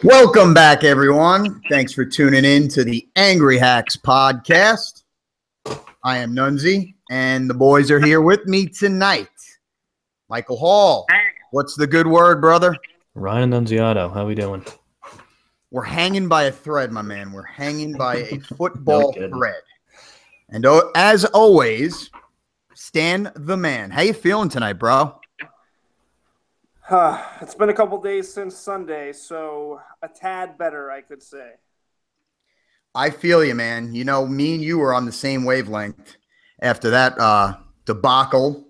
Welcome back, everyone. Thanks for tuning in to the Angry Hacks podcast. I am Nunzi, and the boys are here with me tonight. Michael Hall, what's the good word, brother? Ryan Nunziato, how we doing? We're hanging by a thread, my man. We're hanging by a football thread. And as always, Stan the man. How you feeling tonight, bro? It's been a couple days since Sunday, so a tad better, I could say. I feel you, man. You know, me and you were on the same wavelength after that debacle.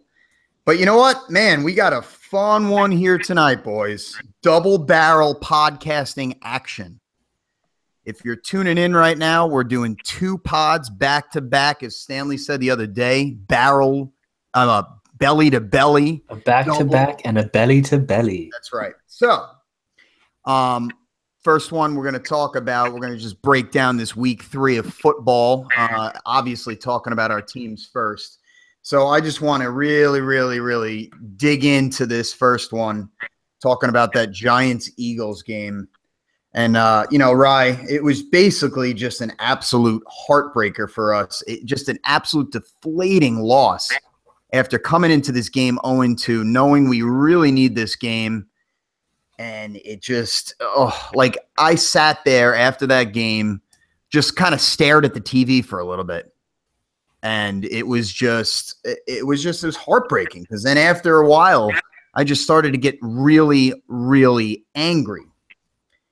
But you know what, man? We got a fun one here tonight, boys. Double barrel podcasting action. If you're tuning in right now, we're doing two pods back to back, as Stanley said the other day. Belly to belly. A back to back and a belly to belly. That's right. So, first one we're going to talk about, we're going to just break down this week 3 of football, obviously talking about our teams first. So I just want to really dig into this first one, talking about that Giants-Eagles game. And, Rye, it was basically just an absolute heartbreaker for us. Just an absolute deflating loss after coming into this game 0-2, knowing we really need this game. And it just, I sat there after that game, just kind of stared at the TV for a little bit. And it was heartbreaking, because then after a while, I just started to get really angry.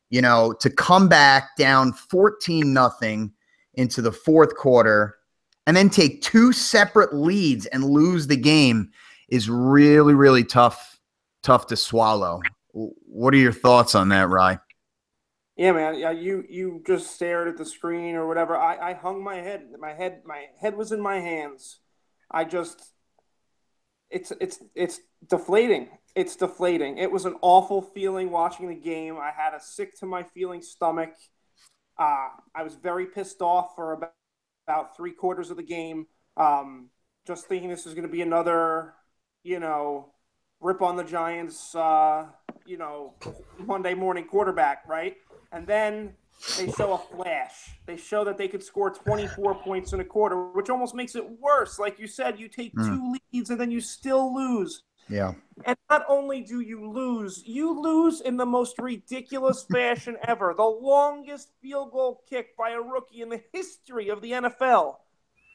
You know, to come back down 14-0 into the fourth quarter and then take 2 separate leads and lose the game is really tough to swallow. What are your thoughts on that, Rye? Yeah, man. Yeah, you just stared at the screen or whatever. I hung my head. My head was in my hands. It's deflating. It's deflating. It was an awful feeling watching the game. I had a sick to my feeling stomach. I was very pissed off for about 3/4 of the game. Just thinking this was going to be another, rip on the Giants, Monday morning quarterback, right? And then they show a flash. They show that they could score 24 points in a quarter, which almost makes it worse. Like you said, you take 2 leads and then you still lose. Yeah. And not only do you lose in the most ridiculous fashion ever. The longest field goal kick by a rookie in the history of the NFL.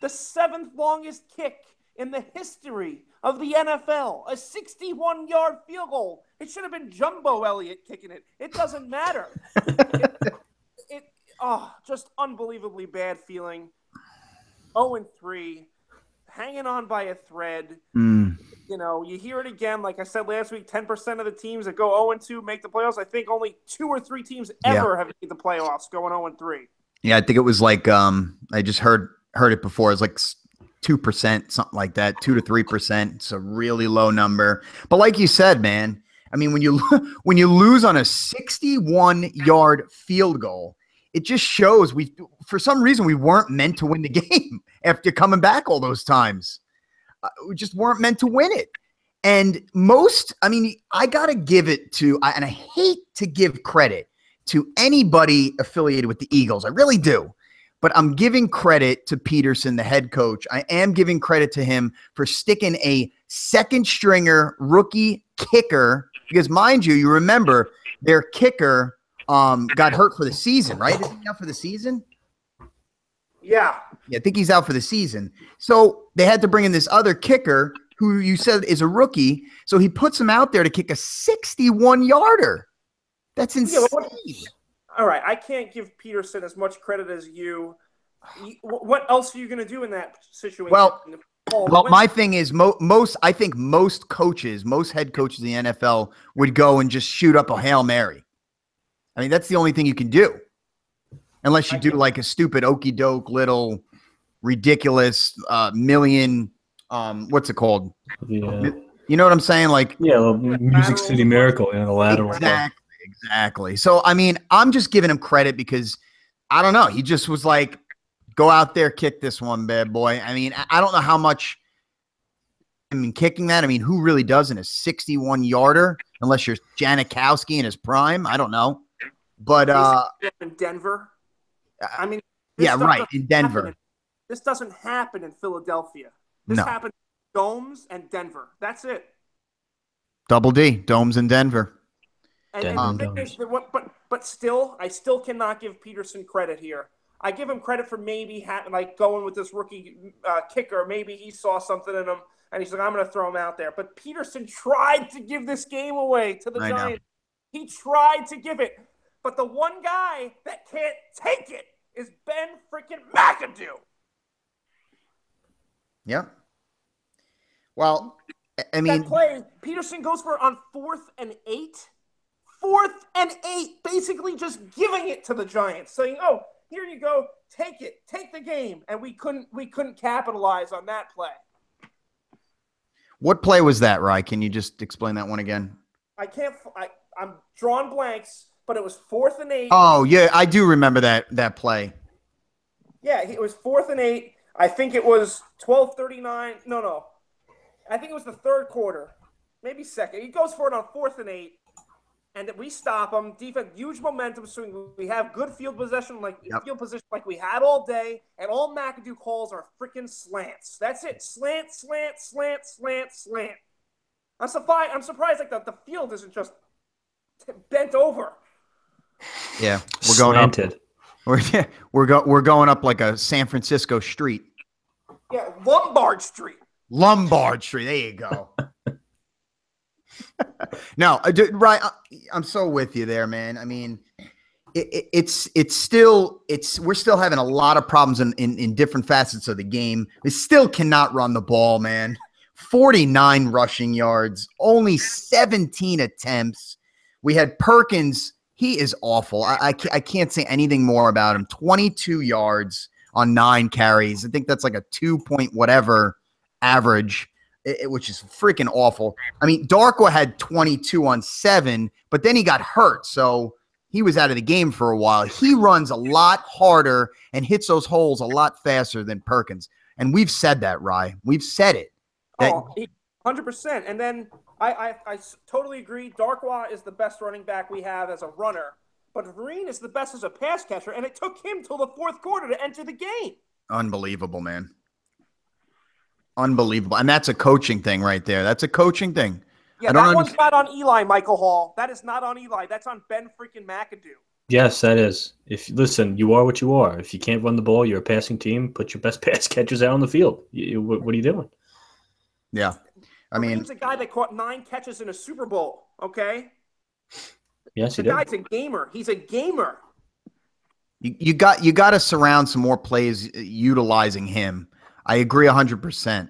The 7th longest kick in the history of the NFL. A 61-yard field goal. It should have been Jumbo Elliott kicking it. It doesn't matter. Just unbelievably bad feeling. 0-3. Hanging on by a thread. You hear it again. Like I said last week, 10% of the teams that go 0-2 make the playoffs. I think only 2 or 3 teams ever have made the playoffs going 0-3. Yeah, I think it was like I just heard it before. It was like 2%, something like that, 2 to 3%. It's a really low number. But like you said, man, I mean, when you lose on a 61-yard field goal, it just shows for some reason we weren't meant to win the game after coming back all those times. We just weren't meant to win it. And I got to give it to, and I hate to give credit to anybody affiliated with the Eagles. I really do. But I'm giving credit to Peterson, the head coach. I am giving credit to him for sticking a second-stringer rookie kicker, because mind you, you remember their kicker got hurt for the season, right? Isn't he out for the season? Yeah, I think he's out for the season. So they had to bring in this other kicker who you said is a rookie. So he puts him out there to kick a 61-yarder. That's insane. All right, I can't give Peterson as much credit as you. What else are you going to do in that situation? Well, my thing is I think most head coaches in the NFL would go and just shoot up a Hail Mary. I mean, that's the only thing you can do. Unless you do like a stupid okey doke little ridiculous million, what's it called? Yeah. You know what I'm saying? Like, yeah, Music City Miracle, the lateral. Exactly. So, I mean, I'm just giving him credit because I don't know. He just was like, go out there, kick this one, bad boy. I mean, I don't know how much. I mean, kicking that. I mean, who really does in a 61-yarder? Unless you're Janikowski in his prime. I don't know. But in Denver. I mean, yeah, right, in Denver. This doesn't happen in Philadelphia. This No. happens in Domes and Denver. That's it. Double D, Domes in Denver. And the thing is, but still, I still cannot give Peterson credit here. I give him credit for maybe going with this rookie kicker. Maybe he saw something in him, and he's like, I'm going to throw him out there. But Peterson tried to give this game away to the Giants. He tried to give it. But the one guy that can't take it is Ben freaking McAdoo. Yeah. Well, I mean, that play, Peterson goes for it on 4th and 8. 4th and 8, basically just giving it to the Giants, saying, "Oh, here you go, take it, take the game," and we couldn't capitalize on that play. What play was that, Rye? Can you just explain that one again? I'm drawing blanks, but it was 4th and 8. Oh yeah, I do remember that play. Yeah, it was 4th and 8. I think it was 12:39. No. I think it was the third quarter, maybe second. He goes for it on 4th and 8. And we stop them. Defense, huge momentum swing. We have good field position like we had all day. And all McAdoo calls are freaking slants. That's it. Slant, slant, slant, slant, slant. I'm surprised like the field isn't just bent over. Yeah, we're going slanted. Up. We're going up like a San Francisco street. Yeah, Lombard Street. Lombard Street. There you go. No, right. I'm so with you there, man. I mean, we're still having a lot of problems in different facets of the game. We still cannot run the ball, man. 49 rushing yards, only 17 attempts. We had Perkins. He is awful. I can't say anything more about him. 22 yards on 9 carries. I think that's like a 2 point whatever average. Which is freaking awful. I mean, Darko had 22 on 7, but then he got hurt, so he was out of the game for a while. He runs a lot harder and hits those holes a lot faster than Perkins, and we've said that, Rye. We've said it. 100%. And then I totally agree. Darkwa is the best running back we have as a runner, but Vereen is the best as a pass catcher, and it took him till the fourth quarter to enter the game. Unbelievable, man. Unbelievable. And that's a coaching thing right there. That's a coaching thing. Yeah, that one's not on Eli, Michael Hall. That is not on Eli. That's on Ben freaking McAdoo. Yes, that is. Listen, you are what you are. If you can't run the ball, you're a passing team. Put your best pass catchers out on the field. What are you doing? Yeah. I mean, he's a guy that caught 9 catches in a Super Bowl, okay? Yes, he did. The did. guy's a gamer. He's a gamer. You got to surround some more plays utilizing him. I agree 100%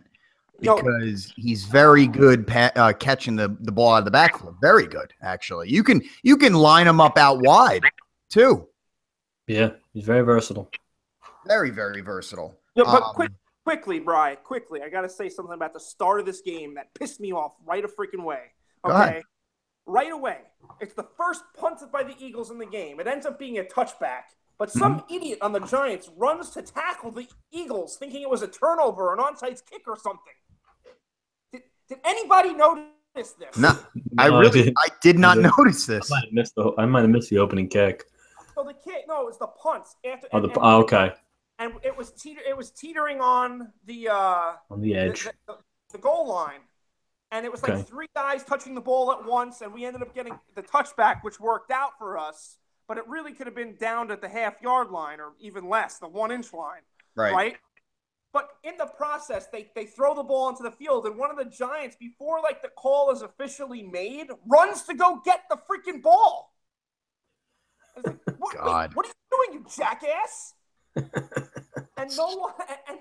because he's very good catching the ball out of the backfield. Very good, actually. You can line him up out wide too. Yeah, he's very versatile. Very, very versatile. Yeah, but quickly, Bri, quickly, I got to say something about the start of this game that pissed me off right a freaking way. Okay, right away. It's the first punt by the Eagles in the game. It ends up being a touchback. But some idiot on the Giants runs to tackle the Eagles thinking it was a turnover, an onside kick or something. Did anybody notice this? No, I did not notice this. I might have missed the opening kick. So the kick, no, it was the punts. Okay. And it was teetering on the edge. The goal line. And it was like 3 guys touching the ball at once, and we ended up getting the touchback, which worked out for us. But it really could have been down at the half-yard line or even less, the 1-inch line. Right? But in the process, they throw the ball into the field, and one of the Giants, before like the call is officially made, runs to go get the freaking ball. I was like, what are you doing, you jackass? And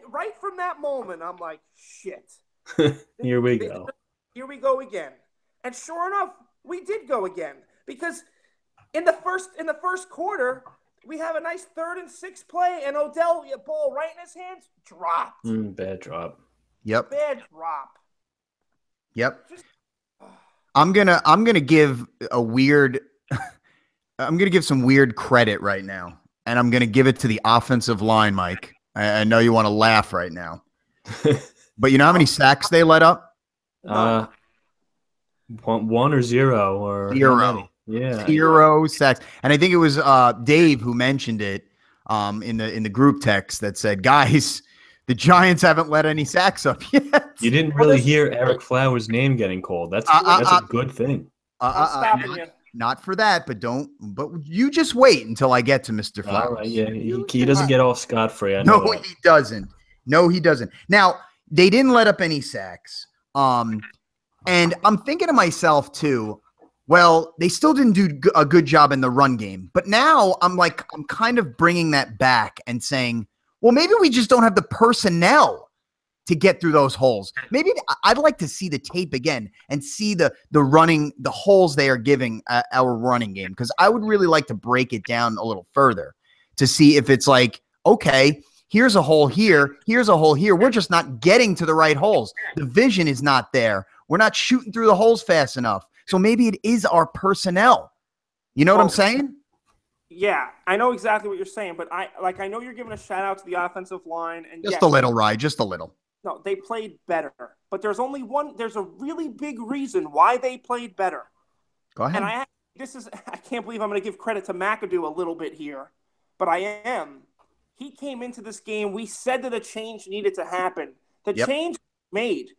right from that moment, I'm like, shit. Here we go. Here we go again. And sure enough, we did go again because in the first quarter, we have a nice 3rd and 6 play, and Odell, ball right in his hands, dropped. Bad drop. Yep. Bad drop. Yep. I'm gonna give a weird. I'm gonna give some weird credit right now, and I'm gonna give it to the offensive line, Mike. I know you want to laugh right now, but you know how many sacks they let up? 1 or 0 or 0. Yeah. 0 sacks. And I think it was Dave who mentioned it in the group text that said, guys, the Giants haven't let any sacks up yet. You didn't really hear Eric Flowers' name getting called. That's a good thing. I'm stopping you. Not for that, but you just wait until I get to Mr. Flowers. All right, yeah, he doesn't get off scot-free. No, he doesn't. No, he doesn't. Now, they didn't let up any sacks. And I'm thinking to myself, too, well, they still didn't do a good job in the run game. But now I'm kind of bringing that back and saying, well, maybe we just don't have the personnel to get through those holes. Maybe I'd like to see the tape again and see the holes they are giving our running game, because I would really like to break it down a little further to see if it's like, okay, here's a hole here, here's a hole here. We're just not getting to the right holes. The vision is not there. We're not shooting through the holes fast enough. So maybe it is our personnel. You know what I'm saying? Yeah, I know exactly what you're saying, but I know you're giving a shout out to the offensive line, and just a little, Rye, just a little. No, they played better, but there's a really big reason why they played better. Go ahead. And I can't believe I'm going to give credit to McAdoo a little bit here, but I am. He came into this game. We said that a change needed to happen. The change made.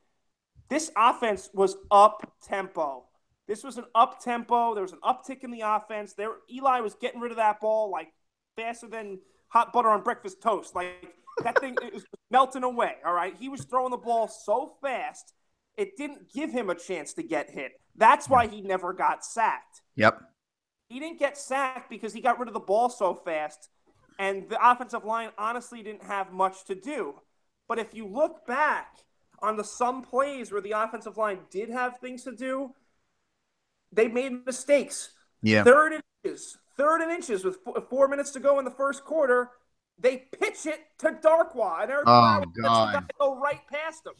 This offense was up-tempo. This was an up-tempo. There was an uptick in the offense. Eli was getting rid of that ball like faster than hot butter on breakfast toast. Like, that thing it was melting away, all right? He was throwing the ball so fast, it didn't give him a chance to get hit. That's why he never got sacked. Yep. He didn't get sacked because he got rid of the ball so fast, and the offensive line honestly didn't have much to do. But if you look back on some plays where the offensive line did have things to do, they made mistakes. Yeah. Third and inches with 4 minutes to go in the first quarter, they pitch it to Darkwa, and Eric Flowers lets the guy go right past him.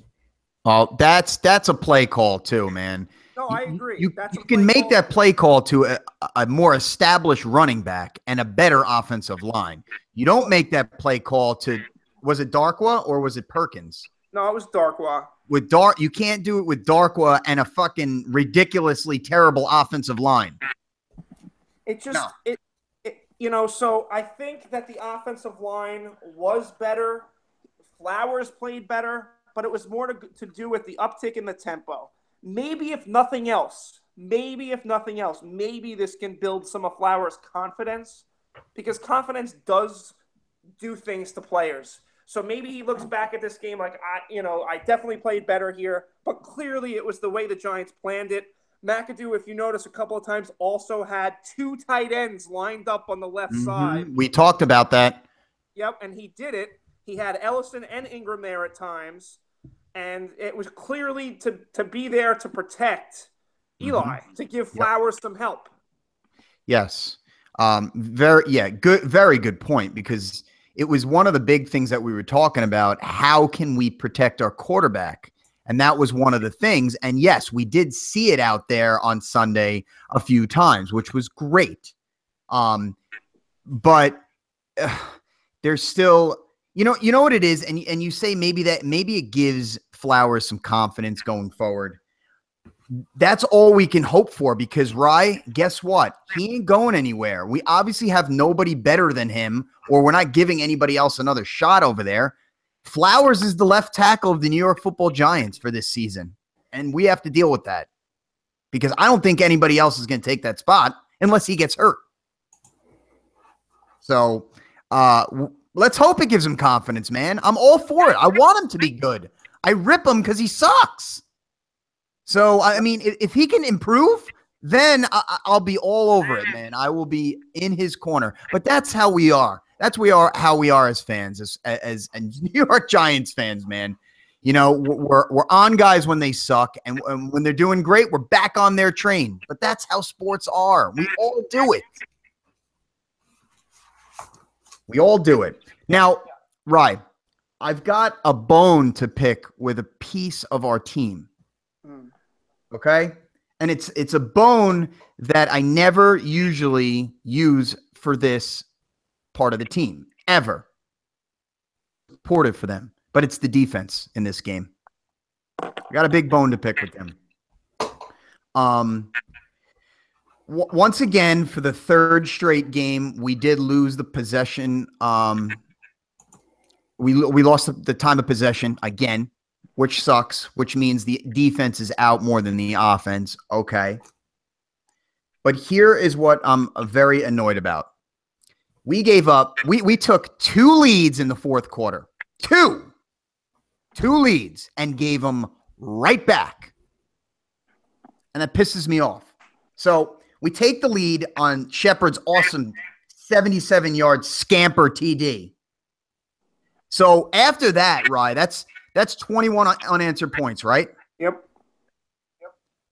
Oh, that's a play call too, man. No, I agree. You can make that play call to a more established running back and a better offensive line. You don't make that play call to, was it Darkwa or was it Perkins? No, it was Darkwa. You can't do it with Darkwa and a fucking ridiculously terrible offensive line. So I think that the offensive line was better. Flowers played better, but it was more to do with the uptick in the tempo. Maybe if nothing else, maybe this can build some of Flowers' confidence, because confidence does do things to players. So maybe he looks back at this game like, I definitely played better here, but clearly it was the way the Giants planned it. McAdoo, if you notice a couple of times, also had 2 tight ends lined up on the left side. We talked about that. Yep, and he did it. He had Ellison and Ingram there at times, and it was clearly to be there to protect Eli, to give Flowers some help. Yes. Very good point, because it was one of the big things that we were talking about. How can we protect our quarterback? And that was one of the things. And yes, we did see it out there on Sunday a few times, which was great. But there's still, you know what it is. And you say maybe it gives Flowers some confidence going forward. That's all we can hope for, because Rye, guess what? He ain't going anywhere. We obviously have nobody better than him, or we're not giving anybody else another shot over there. Flowers is the left tackle of the New York Football Giants for this season, and we have to deal with that, because I don't think anybody else is going to take that spot unless he gets hurt. So let's hope it gives him confidence, man. I'm all for it. I want him to be good. I rip him because he sucks. So, I mean, if he can improve, then I'll be all over it, man. I will be in his corner. But that's how we are. That's how we are as fans, as New York Giants fans, man. You know, we're on guys when they suck, and when they're doing great, we're back on their train. But that's how sports are. We all do it. We all do it. Now, Rye, I've got a bone to pick with a piece of our team. Okay? And it's a bone that I never usually use for this part of the team, ever. Supportive for them. But it's the defense in this game. I got a big bone to pick with them. Once again, for the third straight game, we did lose the possession. We lost the time of possession again, which sucks, which means the defense is out more than the offense. Okay. But here is what I'm very annoyed about. We gave up. We took 2 leads in the fourth quarter. 2 leads and gave them right back. And that pisses me off. So we take the lead on Shepard's awesome 77-yard scamper TD. So after that, Rye, that's 21 unanswered points, right? Yep.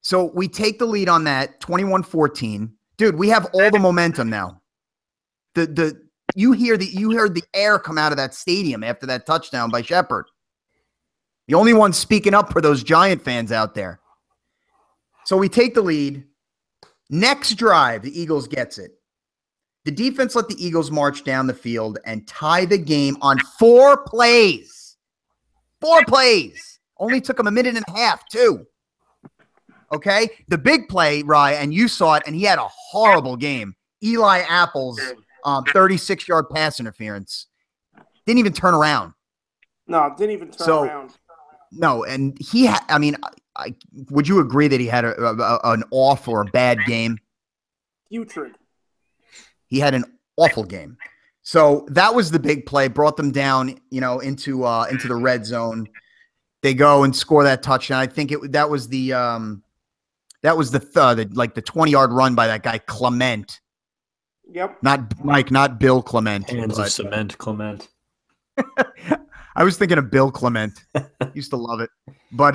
So we take the lead on that, 21-14. Dude, we have all the momentum now. You heard the air come out of that stadium after that touchdown by Shepard. The only one speaking up for those Giant fans out there. So we take the lead. Next drive, the Eagles gets it. The defense let the Eagles march down the field and tie the game on 4 plays. 4 plays. Only took them a minute and a half, too. Okay? The big play, Rye, and you saw it, and he had a horrible game. Eli Apple's 36-yard pass interference. Didn't even turn around. No, didn't even turn around. No, and he had, I mean, would you agree that he had an off or a bad game? Putrid. He had an awful game. So that was the big play, brought them down, into the red zone. They go and score that touchdown. I think that was the 20-yard run by that guy Clement. Yep. Not Mike, not Bill Clement. Hands of cement, Clement. I was thinking of Bill Clement. Used to love it. But,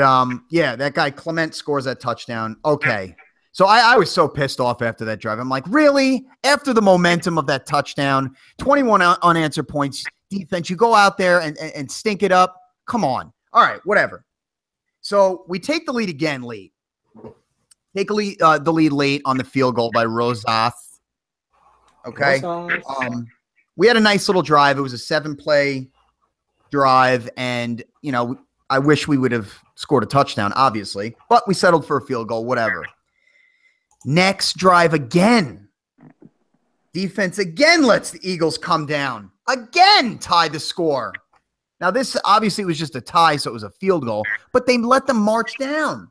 yeah, that guy Clement scores that touchdown. Okay. So I was so pissed off after that drive. I'm like, really? After the momentum of that touchdown, 21 unanswered points, defense, you go out there and stink it up? Come on. All right, whatever. So we take the lead again late. Take the lead late on the field goal by Rosath. Okay. We had a nice little drive. It was a 7-play drive, and I wish we would have scored a touchdown, obviously, but we settled for a field goal, whatever. Next drive again. Defense again lets the Eagles come down. Again tie the score. Now this obviously was just a tie, so it was a field goal, but they let them march down.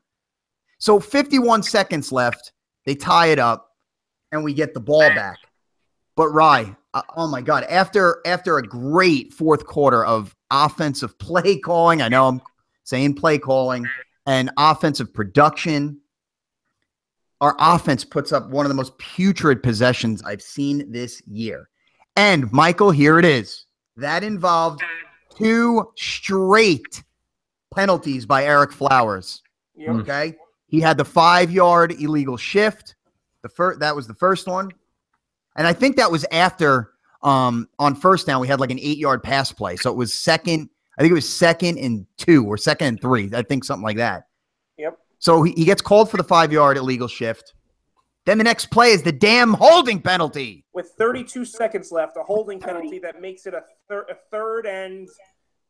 So 51 seconds left. They tie it up, and we get the ball back. But Rye, oh my God, after a great fourth quarter of offensive play calling, I know I'm saying play calling, and offensive production, our offense puts up one of the most putrid possessions I've seen this year. And Michael, here it is. That involved 2 straight penalties by Eric Flowers. Yep. Okay. He had the 5-yard illegal shift. That was the first one. And I think that was after on first down, we had like an 8-yard pass play. So it was second and 2 or second and 3. I think something like that. Yep. So he gets called for the 5-yard illegal shift. Then the next play is the damn holding penalty. With 32 seconds left, a holding penalty that makes it a third and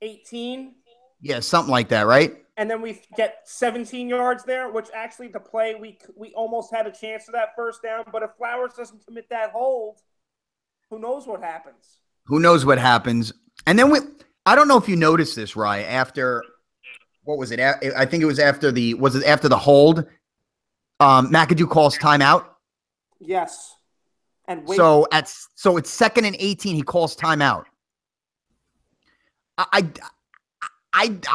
18. Yeah, something like that, right? And then we get 17 yards there, which actually the play, we almost had a chance for that first down. But if Flowers doesn't commit that hold, who knows what happens? Who knows what happens? And then I don't know if you noticed this, Rye, after – what was it? I think it was after the hold? McAdoo calls timeout. Yes. And wait. So it's second and 18. He calls timeout. I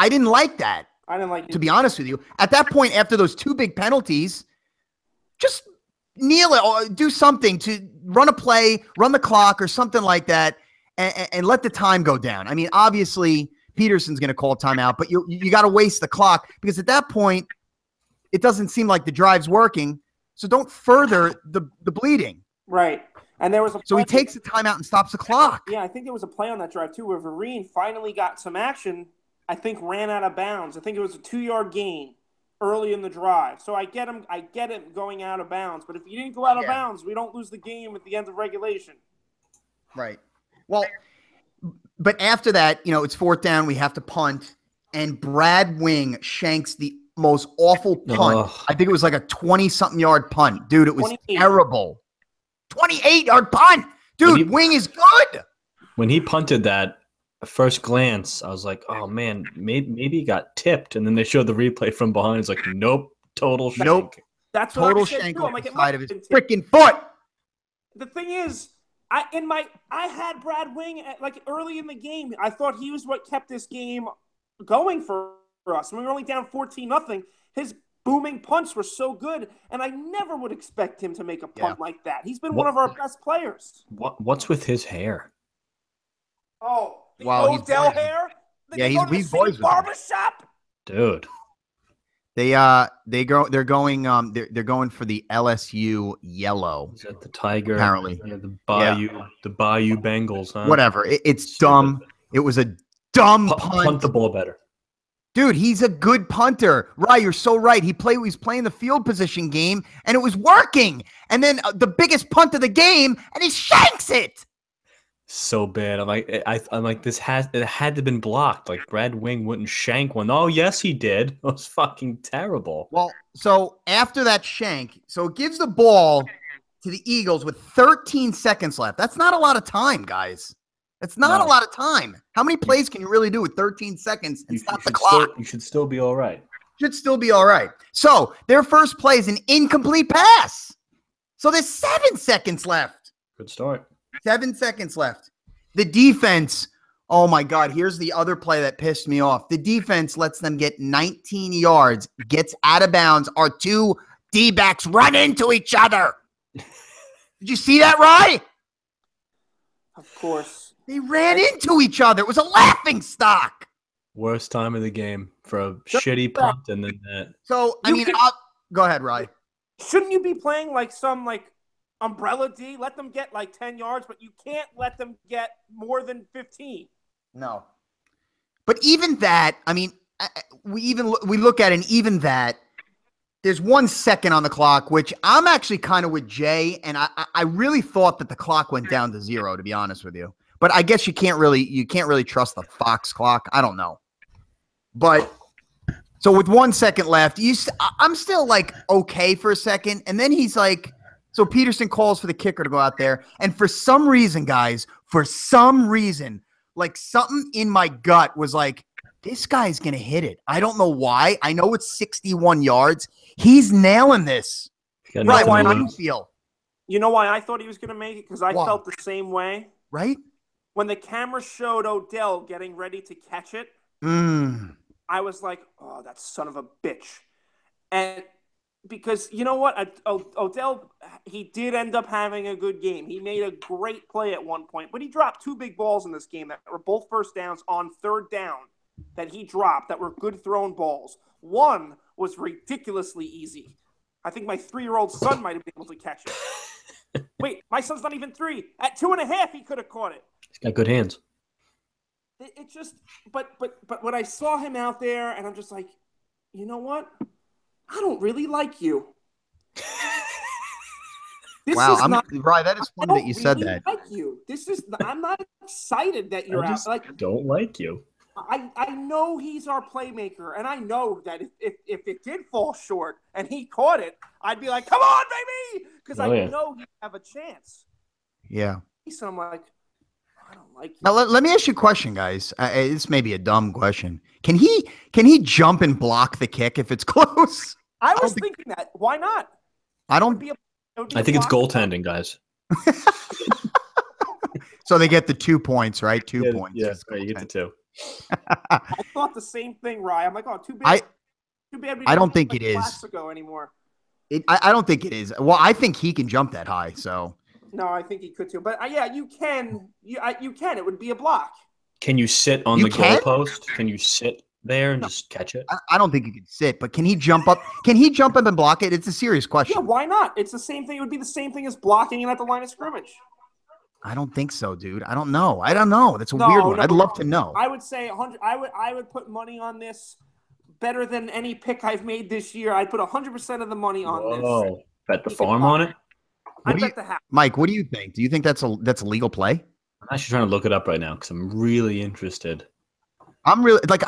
didn't like that. I didn't like it. To be honest with you, at that point, after those 2 big penalties, just kneel it or do something to run a play, run the clock, or something like that, and let the time go down. I mean, obviously, Peterson's going to call timeout, but you got to waste the clock because at that point, it doesn't seem like the drive's working. So don't further the bleeding. Right. And there was so he takes the timeout and stops the clock. Yeah, I think there was a play on that drive too where Vereen finally got some action. I think ran out of bounds. I think it was a 2-yard gain early in the drive. So I get him going out of bounds. But if you didn't go out of bounds, we don't lose the game at the end of regulation. Right. Well, but after that, it's 4th down. We have to punt, and Brad Wing shanks the most awful punt. Ugh. I think it was like a 20-something yard punt. Dude, it was 28. terrible. 28-yard punt. Dude, Wing is good. When he punted that, at first glance, I was like, oh, man, maybe he got tipped. And then they showed the replay from behind. It's like, nope, total shank. Nope. That's what Total I said shank too. on I'm like, the it side must of his have been tipped. freaking foot. The thing is, I had Brad Wing like early in the game. I thought he was what kept this game going for us. We were only down 14-0. His booming punts were so good, and I never would expect him to make a punt like that. He's been one of our best players. What's with his hair? Oh, the Wow, Odell hair? Yeah, he's boys with him. barbershop? Dude. They're going for the LSU yellow. Is that the Tiger? Apparently. The Bayou Bengals, huh? Whatever. It's dumb. It was a dumb punt. Punt the ball better. Dude, he's a good punter. Right, you're so right. He's playing the field position game, and it was working. And then the biggest punt of the game, and he shanks it. So bad. I'm like, it had to have been blocked. Like Brad Wing wouldn't shank one. Oh, yes, he did. It was fucking terrible. Well, so after that shank, so it gives the ball to the Eagles with 13 seconds left. That's not a lot of time, guys. That's not a lot of time. How many plays can you really do with 13 seconds and stop the clock? You should still be all right. Should still be all right. So their first play is an incomplete pass. So there's 7 seconds left. Good start. 7 seconds left. The defense, oh my God, here's the other play that pissed me off. The defense lets them get 19 yards, gets out of bounds. Our two D-backs run into each other. Did you see that, Rye? Of course. They ran into each other. It was a laughing stock. Worst time of the game for a shitty punt and then that. So, go ahead, Rye. Shouldn't you be playing like some umbrella D? Let them get like 10 yards, but you can't let them get more than 15. No. But even that, we look at it, and even that, there's 1 second on the clock, which I'm actually kind of with Jay, and I really thought that the clock went down to 0, to be honest with you. But I guess you can't really trust the Fox clock. I don't know. But so with 1 second left, I'm still like okay for a second, and then he's like, so Peterson calls for the kicker to go out there, and for some reason, guys, like something in my gut was like, this guy's gonna hit it. I don't know why. I know it's 61 yards. He's nailing this. Right? Why do you feel? You know why I thought he was gonna make it? Because I felt the same way. Right? When the camera showed Odell getting ready to catch it, I was like, oh, that son of a bitch. And because you know what? Odell, he did end up having a good game. He made a great play at one point, but he dropped 2 big balls in this game that were both first downs on 3rd down that he dropped that were good thrown balls. One was ridiculously easy. I think my 3-year-old son might have been able to catch it. Wait, my son's not even 3. At 2.5, he could have caught it. He's got good hands. It just, but when I saw him out there, and I'm just like, you know what? I don't really like you. Wow, Right, that is funny that you said that. Like you. I'm not excited that you're out. Like, don't like you. I know he's our playmaker, and I know that if it did fall short and he caught it, I'd be like, come on, baby, because I know he'd have a chance. Yeah. So I'm like, I don't like you. Now let me ask you a question, guys. This may be a dumb question. Can he jump and block the kick if it's close? I was thinking that. Why not? I don't. I think it's goaltending, guys. So they get the 2 points, right? 2 points. Yeah, right, you get the 2. I thought the same thing, Ryan. I'm like, oh, too bad. I don't think it is. Anymore. I don't think it is. Well, I think he can jump that high. So. No, I think he could too. But yeah, you can. You can. It would be a block. Can you sit on the goalpost? Can you sit there and just catch it? I don't think he can sit, but can he jump up? Can he jump up and block it? It's a serious question. Yeah, why not? It's the same thing. It would be the same thing as blocking it at the line of scrimmage. I don't think so, dude. I don't know. That's a weird one. I'd love to know. I would say 100. I would put money on this better than any pick I've made this year. I'd put 100% of the money on this. Bet the farm on it. I bet the half. Mike, what do you think? Do you think that's a legal play? I'm actually trying to look it up right now because I'm really interested. I'm really like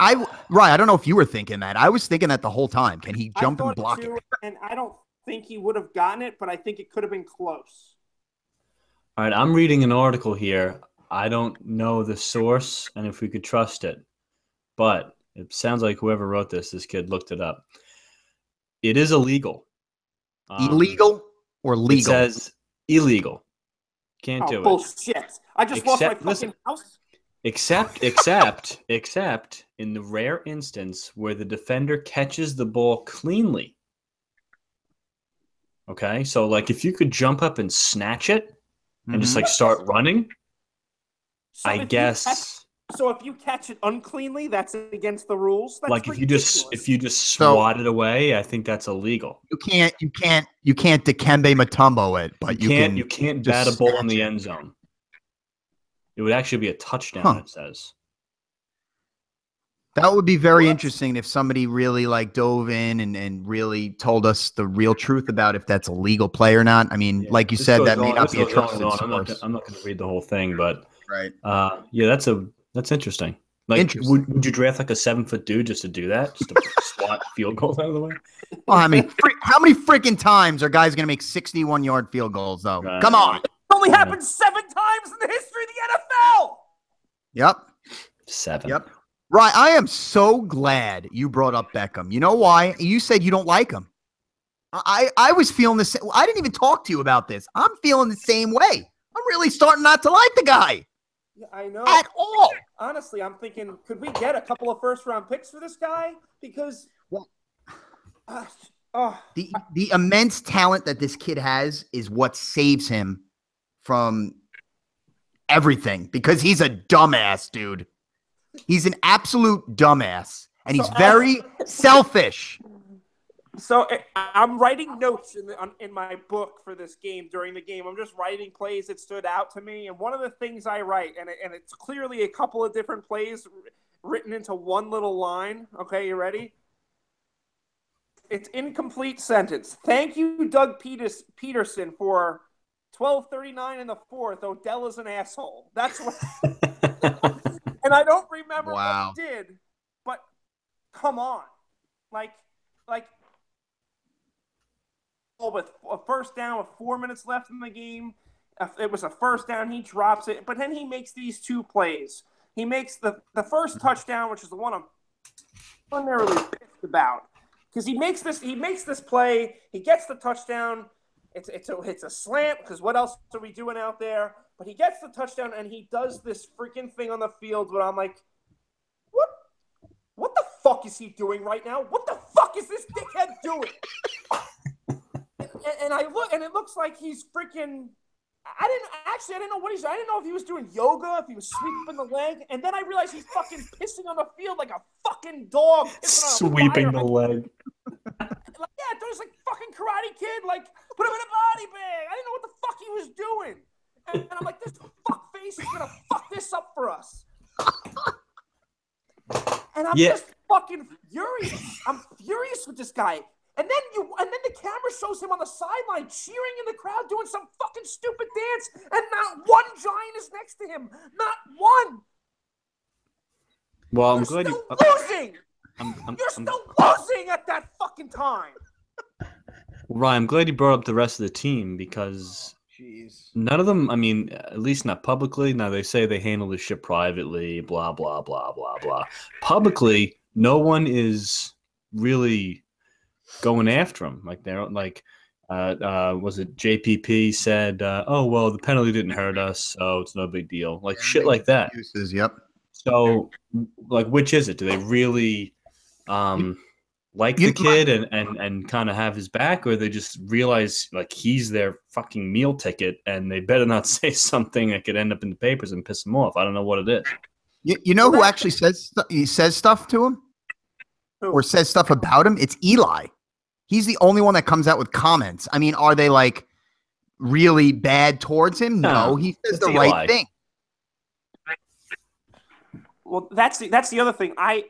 Right. I don't know if you were thinking that. I was thinking that the whole time. Can he jump and block it? And I don't think he would have gotten it, but I think it could have been close. All right, I'm reading an article here. I don't know the source and if we could trust it, but it sounds like whoever wrote this kid looked it up. It is illegal. Illegal or legal? It says illegal. Can't do bullshit. I just lost my fucking house. Except in the rare instance where the defender catches the ball cleanly. Okay, so like if you could jump up and snatch it and just like start running, so I guess. So if you catch it uncleanly, that's against the rules. That's like ridiculous. if you just swat it away, I think that's illegal. You can't Dikembe Mutombo it, but you can't bat a ball in the end zone. It would actually be a touchdown. It says. That would be very interesting if somebody really like dove in and really told us the real truth about if that's a legal play or not. I mean, like you said, that may not be a trusted source. I'm not going to read the whole thing, but right. Yeah, that's interesting. Like, would you draft like a 7-foot dude just to do that, just to swat field goals out of the way? Well, I mean, how many freaking times are guys going to make 61-yard field goals though? Come on. It only happened 7 times in the history of the NFL. Yep. 7. Yep. Right. I am so glad you brought up Beckham. You know why? You said you don't like him. I was feeling the same. I didn't even talk to you about this. I'm feeling the same way. I'm really starting not to like the guy. Yeah, I know. At all. Honestly, I'm thinking, could we get a couple of first-round picks for this guy? Because the immense talent that this kid has is what saves him from everything, because he's a dumbass, dude. He's an absolute dumbass, and he's very selfish. So I'm writing notes in my book for this game during the game. I'm just writing plays that stood out to me, and one of the things I write, and it's clearly a couple of different plays written into one little line. Okay, you ready? It's incomplete sentence. Thank you, Doug Peterson, for 12:39 in the fourth. Odell is an asshole. That's what. And I don't remember what he did, but come on, like, with a first down with 4 minutes left in the game, it was a first down. He drops it, but then he makes these 2 plays. He makes the first touchdown, which is the one I'm primarily pissed about, because he makes this play. He gets the touchdown. It's a slant, because what else are we doing out there? But he gets the touchdown, and he does this freaking thing on the field where I'm like, what the fuck is he doing right now? What the fuck is this dickhead doing? and I look, and it looks like he's freaking. I didn't know what he's. I didn't know if he was doing yoga, if he was sweeping the leg, and then I realized he's fucking pissing on the field like a fucking dog. Sweeping the leg. Yeah, there's like fucking Karate Kid, like put him in a body bag. I didn't know what the fuck he was doing, and I'm like, this fuck face is gonna fuck this up for us. And I'm just fucking furious. I'm furious with this guy. And then the camera shows him on the sideline cheering in the crowd, doing some fucking stupid dance, and not one giant is next to him. Not one. Well, I'm You're glad still losing. You're still losing at that fucking time. Ryan, I'm glad you brought up the rest of the team, because none of them, I mean, at least not publicly. Now, they say they handle this shit privately, blah, blah, blah, blah, blah. Publicly, no one is really going after him. Like, they're like, was it JPP said, oh, well, the penalty didn't hurt us, so it's no big deal. Like, shit like that. Excuses, yep. So, like, which is it? Do they really like the kid and kind of have his back, or they just realize like he's their fucking meal ticket and they better not say something that could end up in the papers and piss him off? I don't know what it is. You know who actually says stuff to him? Or says stuff about him? It's Eli. He's the only one that comes out with comments. I mean, are they like really bad towards him? No, he says the right thing. Well, that's the other thing. I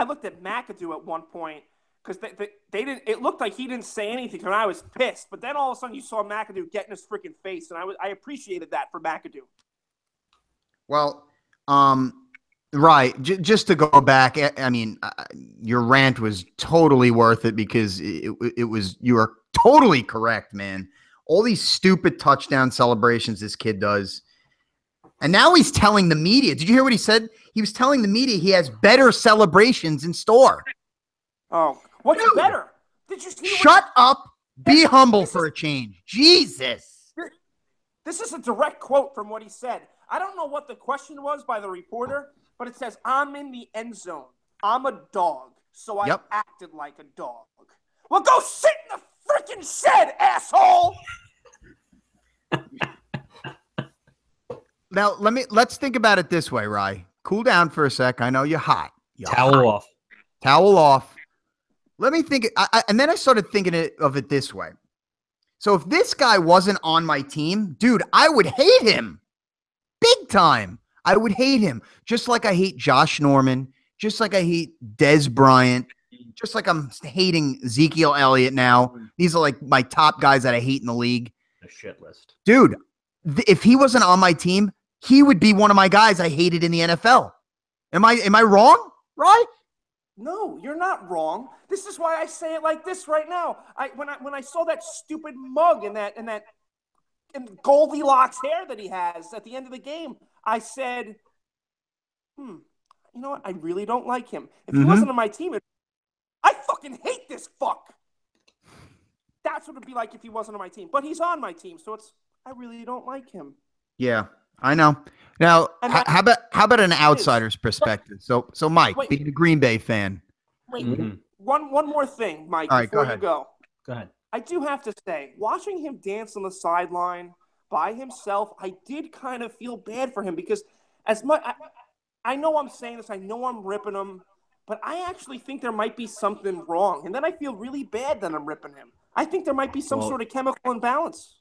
looked at McAdoo at one point, because they didn't. It looked like he didn't say anything, and I was pissed. But then all of a sudden, you saw McAdoo get in his freaking face, and I appreciated that for McAdoo. Well, Right. Just to go back, I mean, your rant was totally worth it because it was, you are totally correct, man. All these stupid touchdown celebrations this kid does. And now he's telling the media. Did you hear what he said? He was telling the media he has better celebrations in store. Oh, what's Dude, better? Did you see? Shut up. Be humble for a change. Jesus. This is a direct quote from what he said. I don't know what the question was by the reporter, but it says, I'm in the end zone. I'm a dog, so I acted like a dog. Well, go sit in the freaking shed, asshole! Now, let's think about it this way, Rye. Cool down for a sec. I know you're hot. Towel off. Towel off. Let me think. And then I started thinking of it this way. So if this guy wasn't on my team, dude, I would hate him. Big time. I would hate him. Just like I hate Josh Norman. Just like I hate Dez Bryant. Just like I'm hating Ezekiel Elliott now. These are like my top guys that I hate in the league. A shit list. Dude, if he wasn't on my team, he would be one of my guys I hated in the NFL. Am I wrong? Right? No, you're not wrong. This is why I say it like this right now. When I saw that stupid mug and Goldilocks hair that he has at the end of the game, I said, you know what? I really don't like him. If he wasn't on my team, I fucking hate this fuck. That's what it'd be like if he wasn't on my team. But he's on my team, so I really don't like him. Yeah, I know. Now, how about an outsider's perspective? So Mike, being a Green Bay fan. Wait, one more thing, Mike, all right, before go ahead. you go. Go ahead. I do have to say, watching him dance on the sideline by himself, I did kind of feel bad for him because as much I know I'm saying this, I know I'm ripping him, but I actually think there might be something wrong. And then I feel really bad that I'm ripping him. I think there might be some sort of chemical imbalance.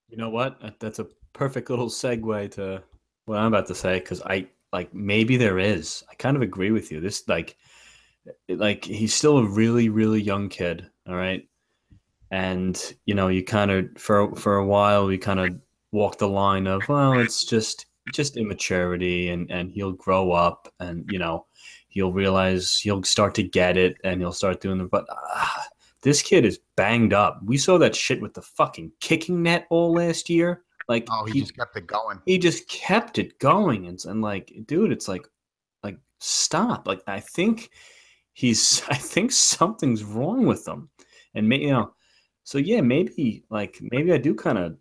You know what? That's a perfect little segue to what I'm about to say because maybe there is. I kind of agree with you. This like he's still a really, really young kid. All right. And, you kind of, for a while, we kind of walk the line of, well, it's just immaturity and he'll grow up and, he'll realize he'll start to get it and he'll start doing it. But this kid is banged up. We saw that shit with the fucking kicking net all last year. Like, he just kept it going. He just kept it going. And like, dude, it's like, stop. Like, I think something's wrong with him. And so yeah, maybe I do kind of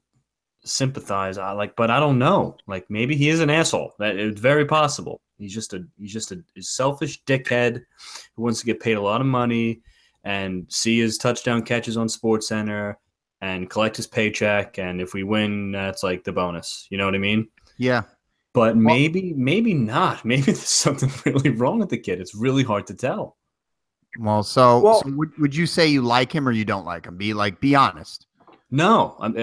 sympathize. But I don't know. Like maybe he is an asshole. It's very possible. He's just a selfish dickhead who wants to get paid a lot of money and see his touchdown catches on SportsCenter and collect his paycheck. And if we win, that's like the bonus. You know what I mean? Yeah. But maybe not. Maybe there's something really wrong with the kid. It's really hard to tell. Well, so would you say you like him or you don't like him? Be honest. No, I'm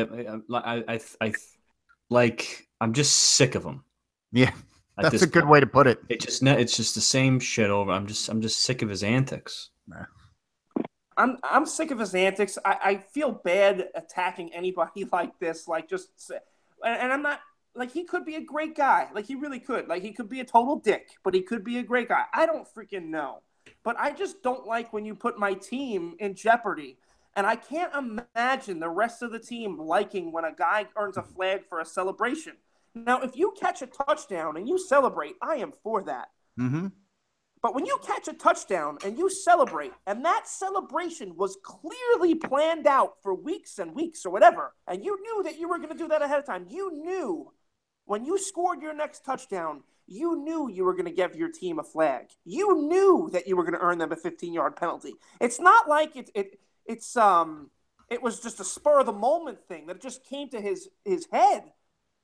just sick of him. Yeah, that's a good way to put it. It's just the same shit over. I'm just sick of his antics. I'm sick of his antics. I feel bad attacking anybody like this. And I'm not like he could be a great guy. Like he really could. Like he could be a total dick, but he could be a great guy. I don't freaking know. But I just don't like when you put my team in jeopardy. And I can't imagine the rest of the team liking when a guy earns a flag for a celebration. Now, if you catch a touchdown and you celebrate, I am for that. Mm-hmm. But when you catch a touchdown and you celebrate, and that celebration was clearly planned out for weeks and weeks or whatever, and you knew that you were going to do that ahead of time, you knew when you scored your next touchdown, you knew you were going to give your team a flag. You knew that you were going to earn them a 15-yard penalty. It's not like it was just a spur of the moment thing that just came to his head.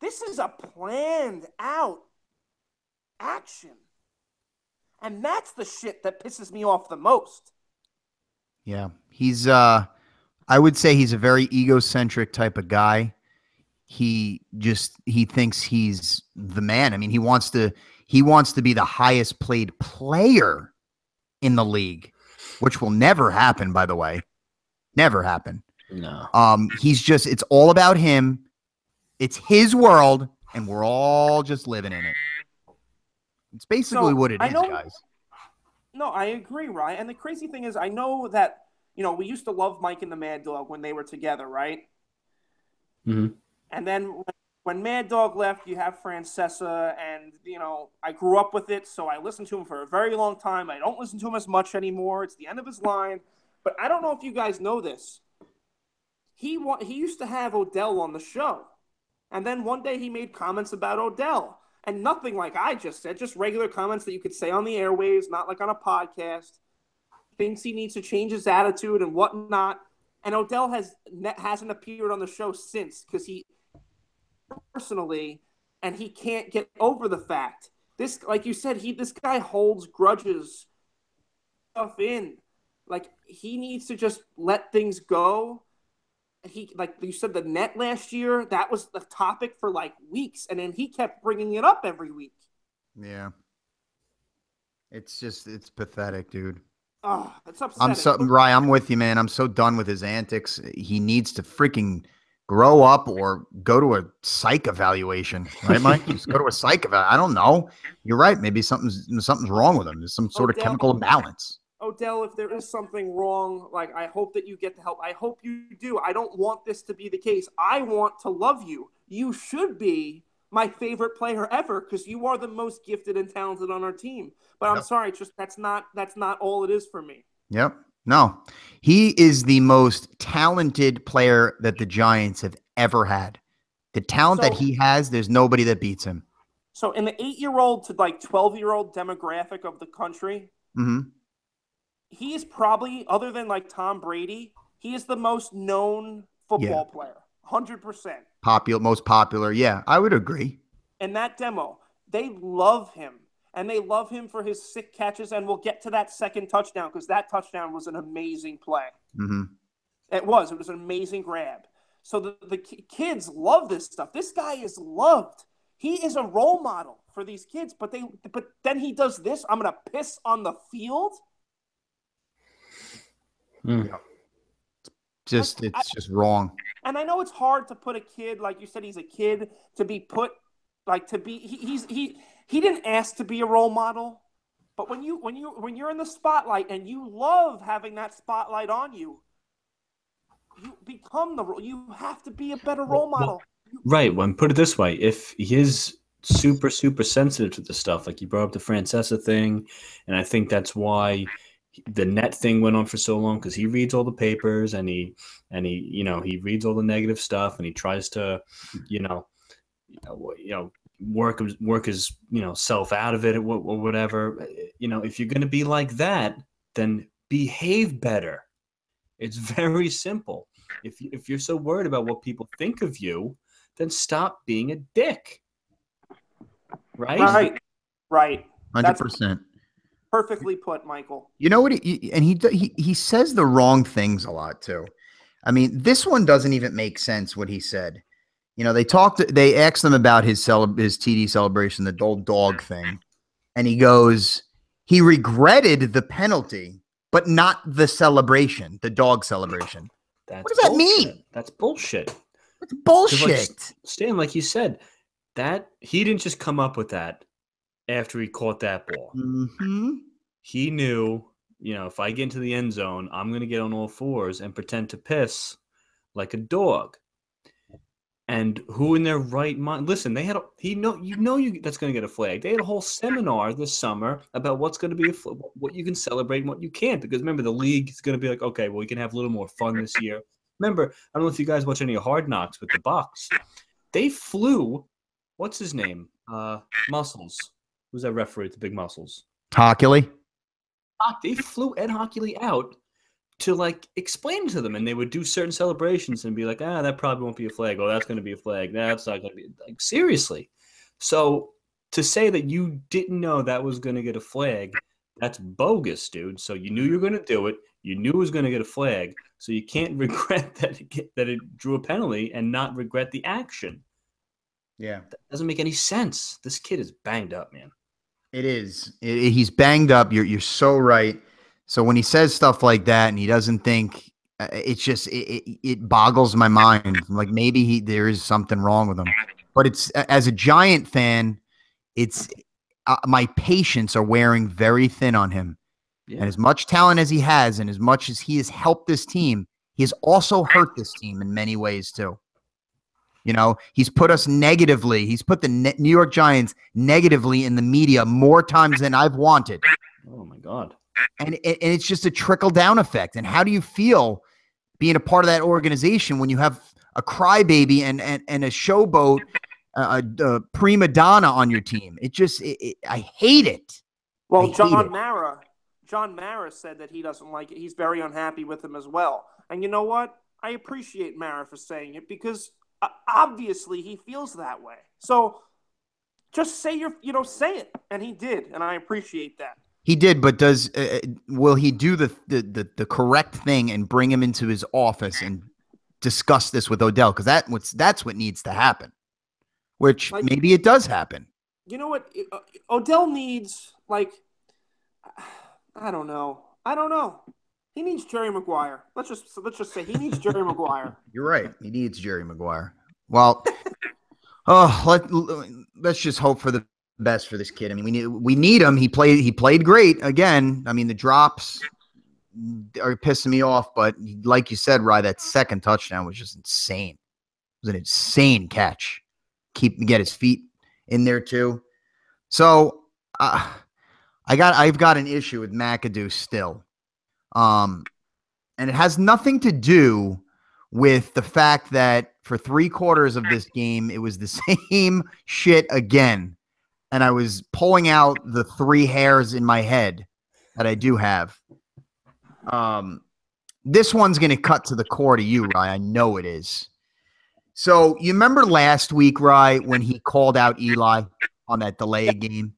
This is a planned out action. And that's the shit that pisses me off the most. Yeah. He's I would say he's a very egocentric type of guy. He thinks he's the man. I mean, he wants to be the highest paid player in the league, which will never happen, by the way. Never happen. No. It's all about him. It's his world, and we're all just living in it. It's basically what it is, guys. No, I agree, Ryan. And the crazy thing is, I know that, we used to love Mike and the Mad Dog when they were together, right? Mm-hmm. And then when Mad Dog left, you have Francesa, and, I grew up with it, so I listened to him for a very long time. I don't listen to him as much anymore. It's the end of his line. But I don't know if you guys know this. He used to have Odell on the show. And then one day he made comments about Odell. And nothing like I just said, just regular comments that you could say on the airwaves, not like on a podcast. Thinks he needs to change his attitude and whatnot. And Odell hasn't appeared on the show since because he personally, and he can't get over the fact. This, like you said, this guy holds grudges stuff in. Like, he needs to just let things go. Like you said, the net last year, that was the topic for like weeks, and then he kept bringing it up every week. Yeah. It's pathetic, dude. Oh, it's upsetting. Ryan, I'm with you, man. I'm so done with his antics. He needs to freaking grow up or go to a psych evaluation, right, Mike? Just go to a psych evaluation. I don't know. You're right. Maybe something's wrong with him. There's some sort of chemical imbalance. Odell, if there is something wrong, like, I hope that you get the help. I hope you do. I don't want this to be the case. I want to love you. You should be my favorite player ever because you are the most gifted and talented on our team. But I'm sorry, just that's not all it is for me. Yep. No. He is the most talented player that the Giants have ever had. The talent that he has, there's nobody that beats him. So in the 8-year-old to like 12-year-old demographic of the country, he is probably, other than like Tom Brady, he is the most known football player. 100%. Most popular. Yeah, I would agree. In that demo, they love him. And they love him for his sick catches. And we'll get to that second touchdown because that touchdown was an amazing play. It was an amazing grab. So the kids love this stuff. This guy is loved. He is a role model for these kids. But then he does this. I'm going to piss on the field. Yeah. It's just wrong. And I know it's hard to put a kid, like you said, he's a kid, to be put, like, to be, he didn't ask to be a role model, but when you're in the spotlight and you love having that spotlight on you, you become you have to be a better role model. Right. Well, put it this way: if he is super sensitive to the stuff, like you brought up the Francesa thing, and I think that's why the net thing went on for so long because he reads all the papers and he reads all the negative stuff and he tries to work his self out of it or whatever. If you're going to be like that, then behave better. It's very simple. If you're so worried about what people think of you, then stop being a dick. Right. 100%. Perfectly put, Michael. You know what? He says the wrong things a lot too. I mean, this one doesn't even make sense what he said. They asked him about his TD celebration, the old dog thing. And he goes, he regretted the penalty, but not the celebration, the dog celebration. What does that mean? That's bullshit. It's bullshit. Stan, like you said, that he didn't just come up with that after he caught that ball. He knew, if I get into the end zone, I'm going to get on all fours and pretend to piss like a dog. And who in their right mind? Listen, that's going to get a flag. They had a whole seminar this summer about what's going to be what you can celebrate and what you can't. Because remember, the league is going to be like, okay, well, we can have a little more fun this year. Remember, I don't know if you guys watch any Hard Knocks with the Bucks. They flew. What's his name? Muscles. Who's that referee with the big muscles? Hockley. They flew Ed Hockley out to explain to them, and they would do certain celebrations and be like, that probably won't be a flag. Oh, that's going to be a flag. That's not going to be seriously. So to say that you didn't know that was going to get a flag, that's bogus, dude. So you knew you were going to do it. You knew it was going to get a flag. So you can't regret that it drew a penalty and not regret the action. Yeah. That doesn't make any sense. This kid is banged up, man. It is. He's banged up. You're so right. So when he says stuff like that and he doesn't think, it's just it boggles my mind. Like maybe there is something wrong with him. But it's as a Giant fan, my patience are wearing very thin on him. Yeah. And as much talent as he has, and as much as he has helped this team, he has also hurt this team in many ways too. You know, he's put us negatively. He's put the New York Giants negatively in the media more times than I've wanted. Oh my God. And it's just a trickle down effect. And how do you feel being a part of that organization when you have a crybaby and a showboat, a prima donna on your team? I hate it. Well, John Mara said that he doesn't like it. He's very unhappy with him as well. And you know what? I appreciate Mara for saying it because obviously he feels that way. So just say say it. And he did. And I appreciate that. He did, but will he do the correct thing and bring him into his office and discuss this with Odell? Because that's what needs to happen, which maybe it does happen. You know what? Odell needs, I don't know. He needs Jerry Maguire. Let's just say he needs Jerry Maguire. You're right. He needs Jerry Maguire. Well, let's just hope for the best for this kid. I mean, we need him. He played great again. I mean, the drops are pissing me off, but like you said, Rye, that second touchdown was just insane. It was an insane catch. Get his feet in there too. So I've got an issue with McAdoo still. And it has nothing to do with the fact that for 3/4 of this game, it was the same shit again. And I was pulling out the 3 hairs in my head that I do have. This one's going to cut to the core to you, Rye. I know it is. So you remember last week, Rye, when he called out Eli on that delay game?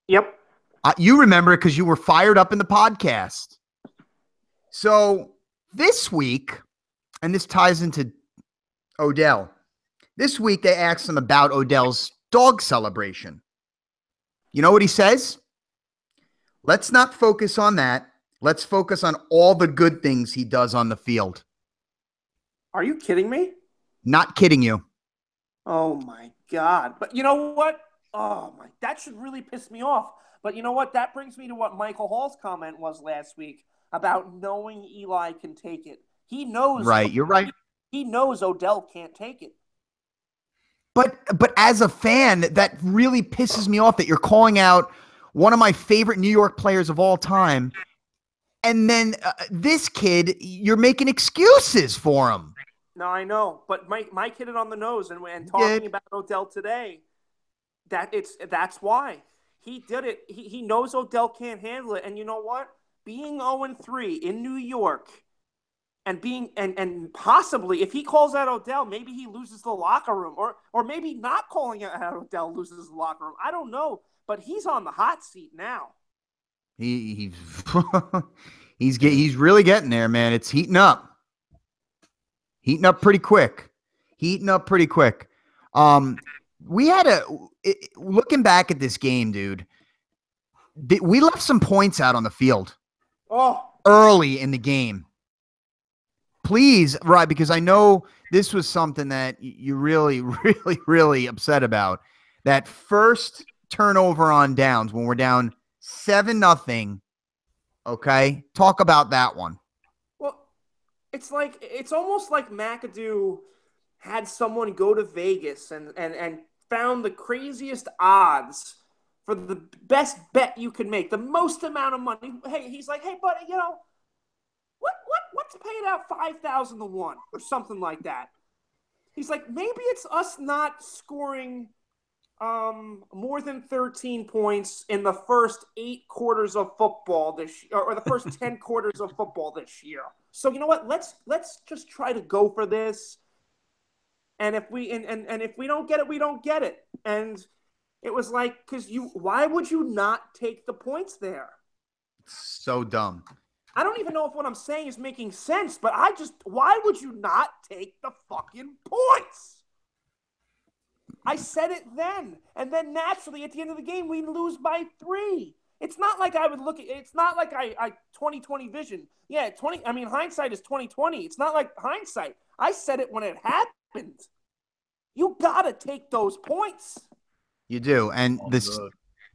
Yep. You remember it because you were fired up in the podcast. So this week, and this ties into Odell, this week they asked him about Odell's dog celebration. You know what he says? Let's not focus on that. Let's focus on all the good things he does on the field. Are you kidding me? Not kidding you. Oh, my God. But you know what? That should really piss me off. But you know what? That brings me to what Michael Hall's comment was last week about knowing Eli can take it. He knows. Right, you're right. He knows Odell can't take it. But as a fan, that really pisses me off that you're calling out one of my favorite New York players of all time. And then this kid, you're making excuses for him. No, I know. But Mike hit it on the nose. And talking about Odell today, that's why. He did it. He knows Odell can't handle it. And you know what? Being 0-3 in New York and possibly if he calls out Odell, maybe he loses the locker room, or maybe not calling out Odell loses the locker room. I don't know, but he's on the hot seat now. He's really getting there, man. It's heating up pretty quick. We had looking back at this game, dude. We left some points out on the field. Early in the game. Please, right, because I know this was something that you're really, really, really upset about. That first turnover on downs when we're down 7-0. Okay? Talk about that one. Well, it's almost like McAdoo had someone go to Vegas and found the craziest odds for the best bet you could make, the most amount of money. Hey, he's like, hey, buddy, what's paid out 5,000 to 1 or something like that? He's like, maybe it's us not scoring more than 13 points in the first 8 quarters of football this year, or the first 10 quarters of football this year. So you know what? Let's just try to go for this. And if we if we don't get it, we don't get it. And it was like, why would you not take the points there? So dumb. I don't even know if what I'm saying is making sense, but why would you not take the fucking points? I said it then. And then naturally at the end of the game, we lose by 3. It's not like I would it's not like I 20/20 vision. Yeah, hindsight is 20/20. It's not like hindsight. I said it when it happened. You got to take those points. You do. And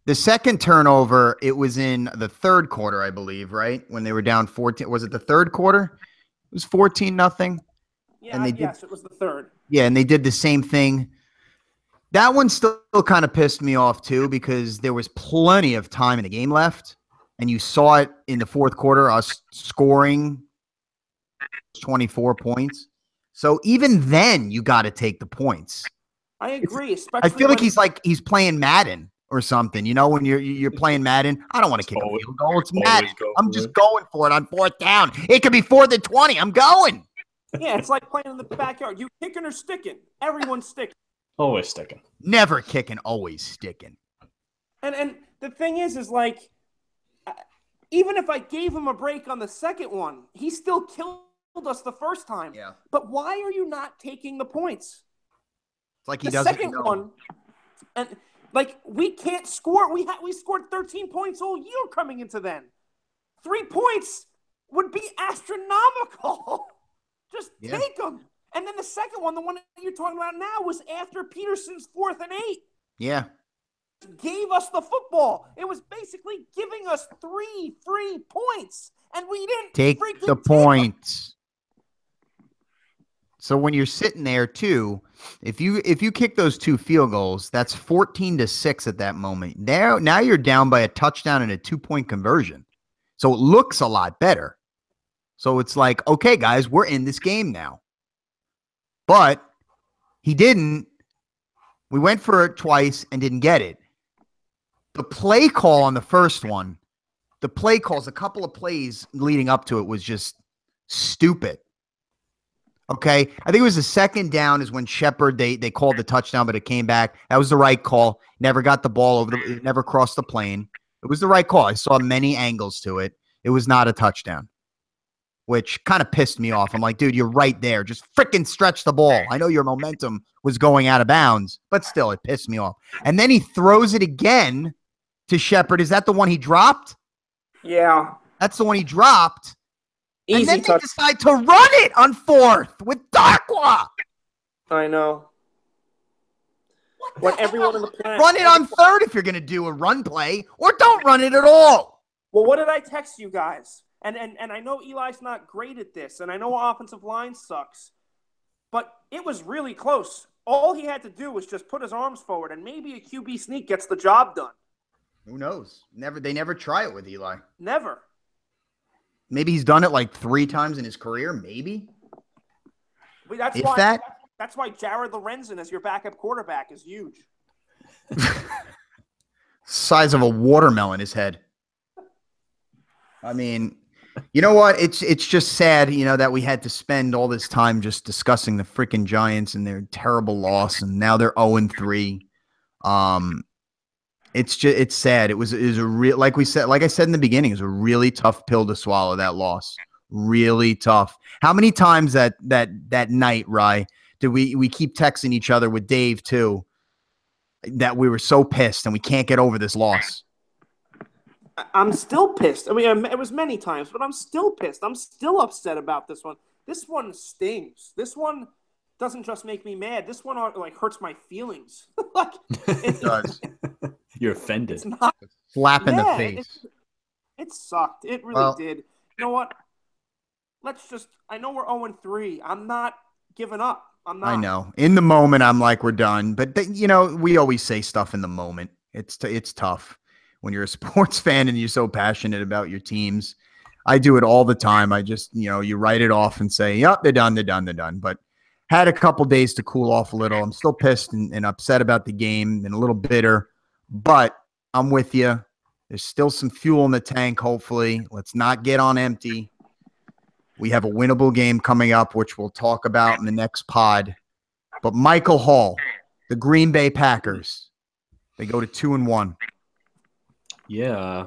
The second turnover, it was in the third quarter, I believe, right? When they were down 14. Was it the third quarter? It was 14-0. Yeah, And they did, yes, it was the third. yeah, and they did the same thing. That one still kind of pissed me off too, because there was plenty of time in the game left, and you saw it in the fourth quarter, us scoring 24 points. So even then, you got to take the points. I agree, I feel especially like he's playing Madden or something. You know, when you're playing Madden, I don't want to kick a field goal. It's Madden. I'm just going for it on fourth down. It could be 4th and 20. I'm going. Yeah, it's like playing in the backyard. You kicking or sticking? Everyone's sticking. Always sticking. Never kicking, always sticking. And the thing is like, even if I gave him a break on the second one, he still killed us the first time. Yeah. But why are you not taking the points? It's like he The doesn't second know. one, and like we can't score. We scored 13 points all year coming into then. 3 points would be astronomical. Just take them. And then the second one, the one that you're talking about now, was after Peterson's 4th and 8. Yeah. Gave us the football. It was basically giving us 3 free points, and we didn't take the points. So when you're sitting there too, if you kick those 2 field goals, that's 14-6 at that moment. Now you're down by a touchdown and a 2-point conversion. So it looks a lot better. So it's like, okay, guys, we're in this game now. But he didn't. We went for it twice and didn't get it. The play call on the first one, a couple of plays leading up to it was just stupid. Okay. I think it was the second down is when Shepard, they called the touchdown, but it came back. That was the right call. Never got the ball it never crossed the plane. It was the right call. I saw many angles to it. It was not a touchdown, which kind of pissed me off. I'm like, dude, you're right there. Just freaking stretch the ball. I know your momentum was going out of bounds, but still, it pissed me off. And then he throws it again to Shepard. Is that the one he dropped? Yeah. That's the one he dropped. Easy and then touch. they decide to run it on 4th with Darkwa. I know. When everyone in the planet Run it on 3rd if you're going to do a run play, or don't run it at all. Well, what did I text you guys? And I know Eli's not great at this, and I know our offensive line sucks, but it was really close. All he had to do was just put his arms forward, and maybe a QB sneak gets the job done. Who knows? They never try it with Eli. Never. Maybe he's done it like 3 times in his career, maybe. That's why Jared Lorenzen as your backup quarterback is huge. Size of a watermelon, his head. I mean, you know what? It's just sad, that we had to spend all this time just discussing the freaking Giants and their terrible loss, and now they're 0-3. It's sad. It was a real, like I said in the beginning, it was a really tough pill to swallow, that loss. Really tough. How many times that night, Rye, did we keep texting each other with Dave too, that we were so pissed and we can't get over this loss? I'm still pissed. I mean, it was many times, but I'm still pissed. I'm still upset about this one. This one stings. This one doesn't just make me mad. This one like hurts my feelings. It does. You're offended. It's not slap in the face. It sucked. It really did. You know what? I know we're 0-3. I'm not giving up. I'm not. I know. In the moment, I'm like, we're done. But we always say stuff in the moment. It's tough when you're a sports fan and you're so passionate about your teams. I do it all the time. I just, you write it off and say, yep, they're done. But had a couple days to cool off a little. I'm still pissed and upset about the game and a little bitter, but I'm with you. There's still some fuel in the tank, hopefully. Let's not get on empty. We have a winnable game coming up, which we'll talk about in the next pod. But Michael Hall, the Green Bay Packers, they go to 2-1. Yeah.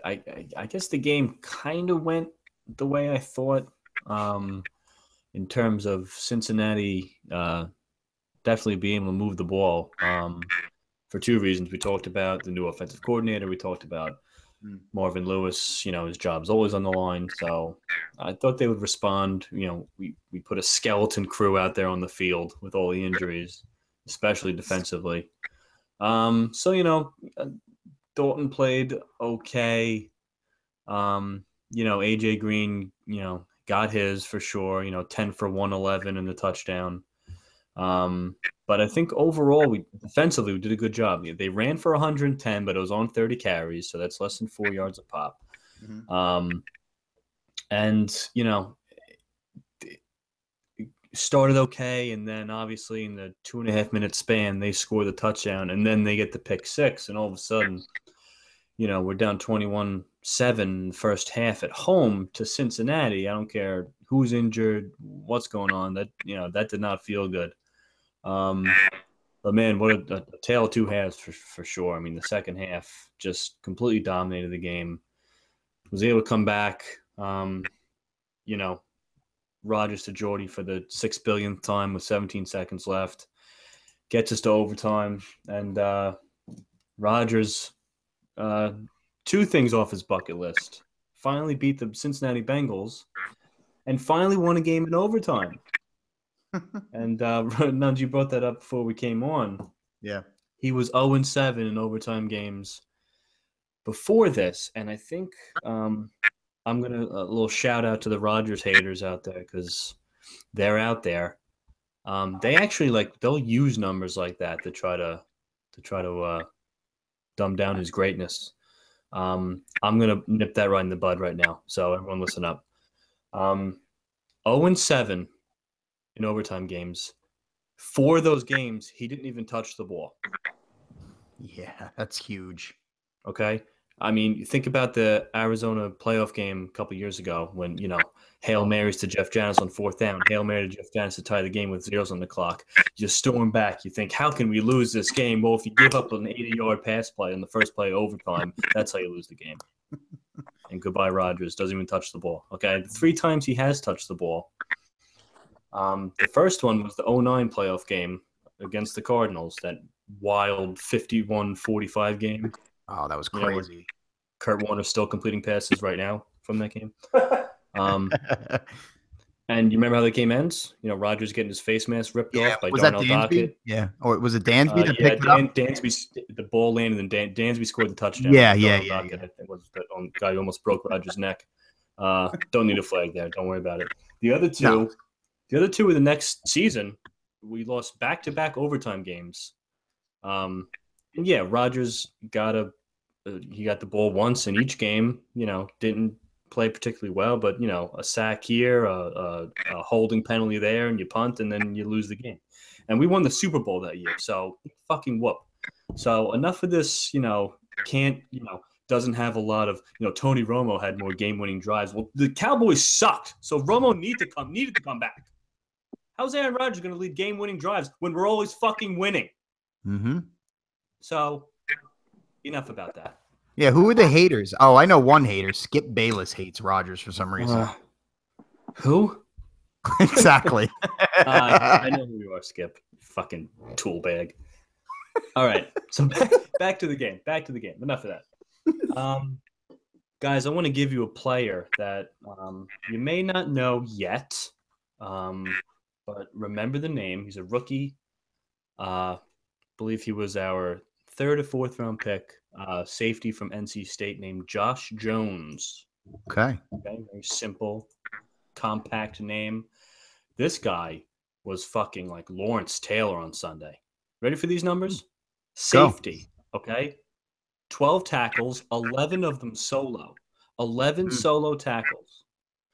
I guess the game kind of went the way I thought, in terms of Cincinnati definitely being able to move the ball for 2 reasons. We talked about the new offensive coordinator. We talked about Marvin Lewis. His job's always on the line. So I thought they would respond. We put a skeleton crew out there on the field with all the injuries, especially defensively. So Dalton played okay. AJ Green, got his for sure. 10 for 111 in the touchdown. But I think overall, defensively we did a good job. They ran for 110, but it was on 30 carries, so that's less than 4 yards a pop. Mhm. And started okay, and then obviously in the 2.5 minute span they score the touchdown, and then they get the pick six, and all of a sudden, we're down 21-7 in the first half at home to Cincinnati. I don't care who's injured, what's going on. That did not feel good. But man, what a tale of two halves for sure. I mean, the second half just completely dominated the game. Was able to come back. Rodgers to Jordy for the 6 billionth time with 17 seconds left. Gets us to overtime, and Rodgers, two things off his bucket list. Finally beat the Cincinnati Bengals, and finally won a game in overtime. And Nunzi brought that up before we came on. Yeah. He was 0-7 in overtime games before this, and I think I'm going to a little shout out to the Rodgers haters out there, because they're out there. They actually they'll use numbers like that to try to dumb down his greatness. I'm gonna nip that right in the bud right now. So everyone, listen up. 0-7 in overtime games. 4 of those games, he didn't even touch the ball. Yeah, that's huge. Okay. I mean, think about the Arizona playoff game a couple years ago when, Hail Marys to Jeff Janis on 4th down, Hail Mary to Jeff Janis to tie the game with zeros on the clock. You storm back. You think, how can we lose this game? Well, if you give up an 80-yard pass play in the first play of overtime, that's how you lose the game. And goodbye, Rodgers. Doesn't even touch the ball. Okay. The 3 times he has touched the ball. The first one was the 2009 playoff game against the Cardinals, that wild 51-45 game. Oh, that was crazy. Kurt Warner's still completing passes right now from that game. And you remember how the game ends? Rodgers getting his face mask ripped off by Darnell Dockett. Yeah. Or was it Dansby that Yeah, picked it up? Dansby, the ball landed, and Dansby scored the touchdown. Yeah. Dockett, I think, was the guy who almost broke Rodgers' neck. Don't need a flag there. Don't worry about it. The other two were the next season. We lost back-to-back overtime games. And yeah, Rodgers he got the ball once in each game. Didn't play particularly well, but a sack here, a holding penalty there, and you punt, and then you lose the game. And we won the Super Bowl that year, so fucking whoop. So enough of this. Doesn't have a lot of. Tony Romo had more game-winning drives. Well, the Cowboys sucked, so Romo needed to come back. How's Aaron Rodgers going to lead game-winning drives when we're always fucking winning? Mm-hmm. So, enough about that. Yeah, who are the haters? Oh, I know one hater. Skip Bayless hates Rodgers for some reason. Who? Exactly. I know who you are, Skip. Fucking tool bag. All right, so back to the game. Enough of that. Guys, I want to give you a player that you may not know yet, but remember the name. He's a rookie. Believe he was our 3rd or 4th round pick, safety from NC State named Josh Jones. Okay. Very simple, compact name. This guy was fucking like Lawrence Taylor on Sunday. Ready for these numbers? Safety. Go. Okay. 12 tackles, 11 of them solo. 11 solo tackles.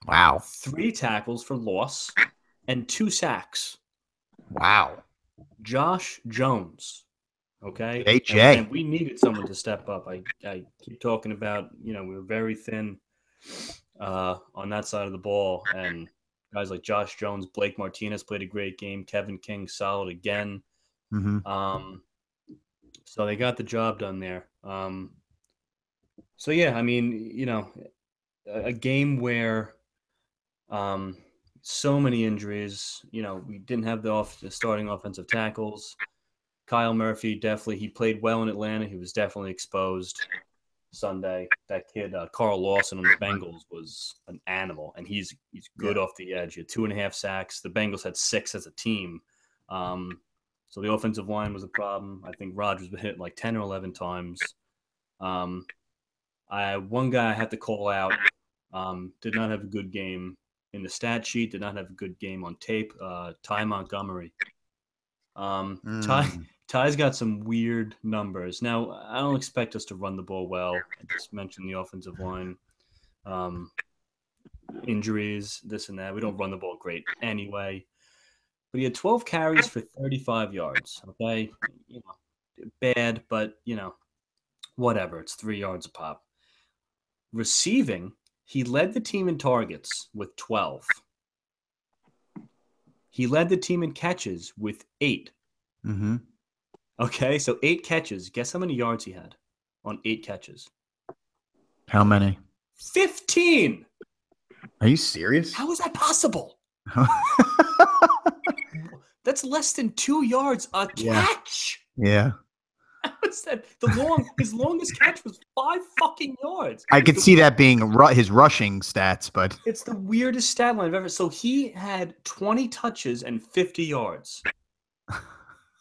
Wow. 3 tackles for loss and 2 sacks. Wow. Josh Jones. Okay. AJ. And we needed someone to step up. I keep talking about, we were very thin on that side of the ball. And guys like Josh Jones, Blake Martinez played a great game. Kevin King, solid again. Mm-hmm. So they got the job done there. So, yeah, I mean, a game where so many injuries, we didn't have the starting offensive tackles. Kyle Murphy, definitely, he played well in Atlanta. He was definitely exposed Sunday. That kid, Carl Lawson on the Bengals, was an animal, and he's good off the edge. He had 2.5 sacks. The Bengals had 6 as a team. So So the offensive line was a problem. I think Rodgers was hit like 10 or 11 times. One guy I had to call out did not have a good game in the stat sheet, did not have a good game on tape. Ty Montgomery. Ty's got some weird numbers. Now, I don't expect us to run the ball well. I just mentioned the offensive line. Injuries, this and that. We don't run the ball great anyway. But he had 12 carries for 35 yards. Okay, bad, but whatever. It's 3 yards a pop. Receiving, he led the team in targets with 12. He led the team in catches with 8. Mm-hmm. Okay, so 8 catches. Guess how many yards he had on 8 catches? How many? 15. Are you serious? How is that possible? That's less than 2 yards a catch. Yeah. How is that? His longest catch was 5 fucking yards. I could see that being his rushing stats, but it's the weirdest stat line I've ever. So he had 20 touches and 50 yards.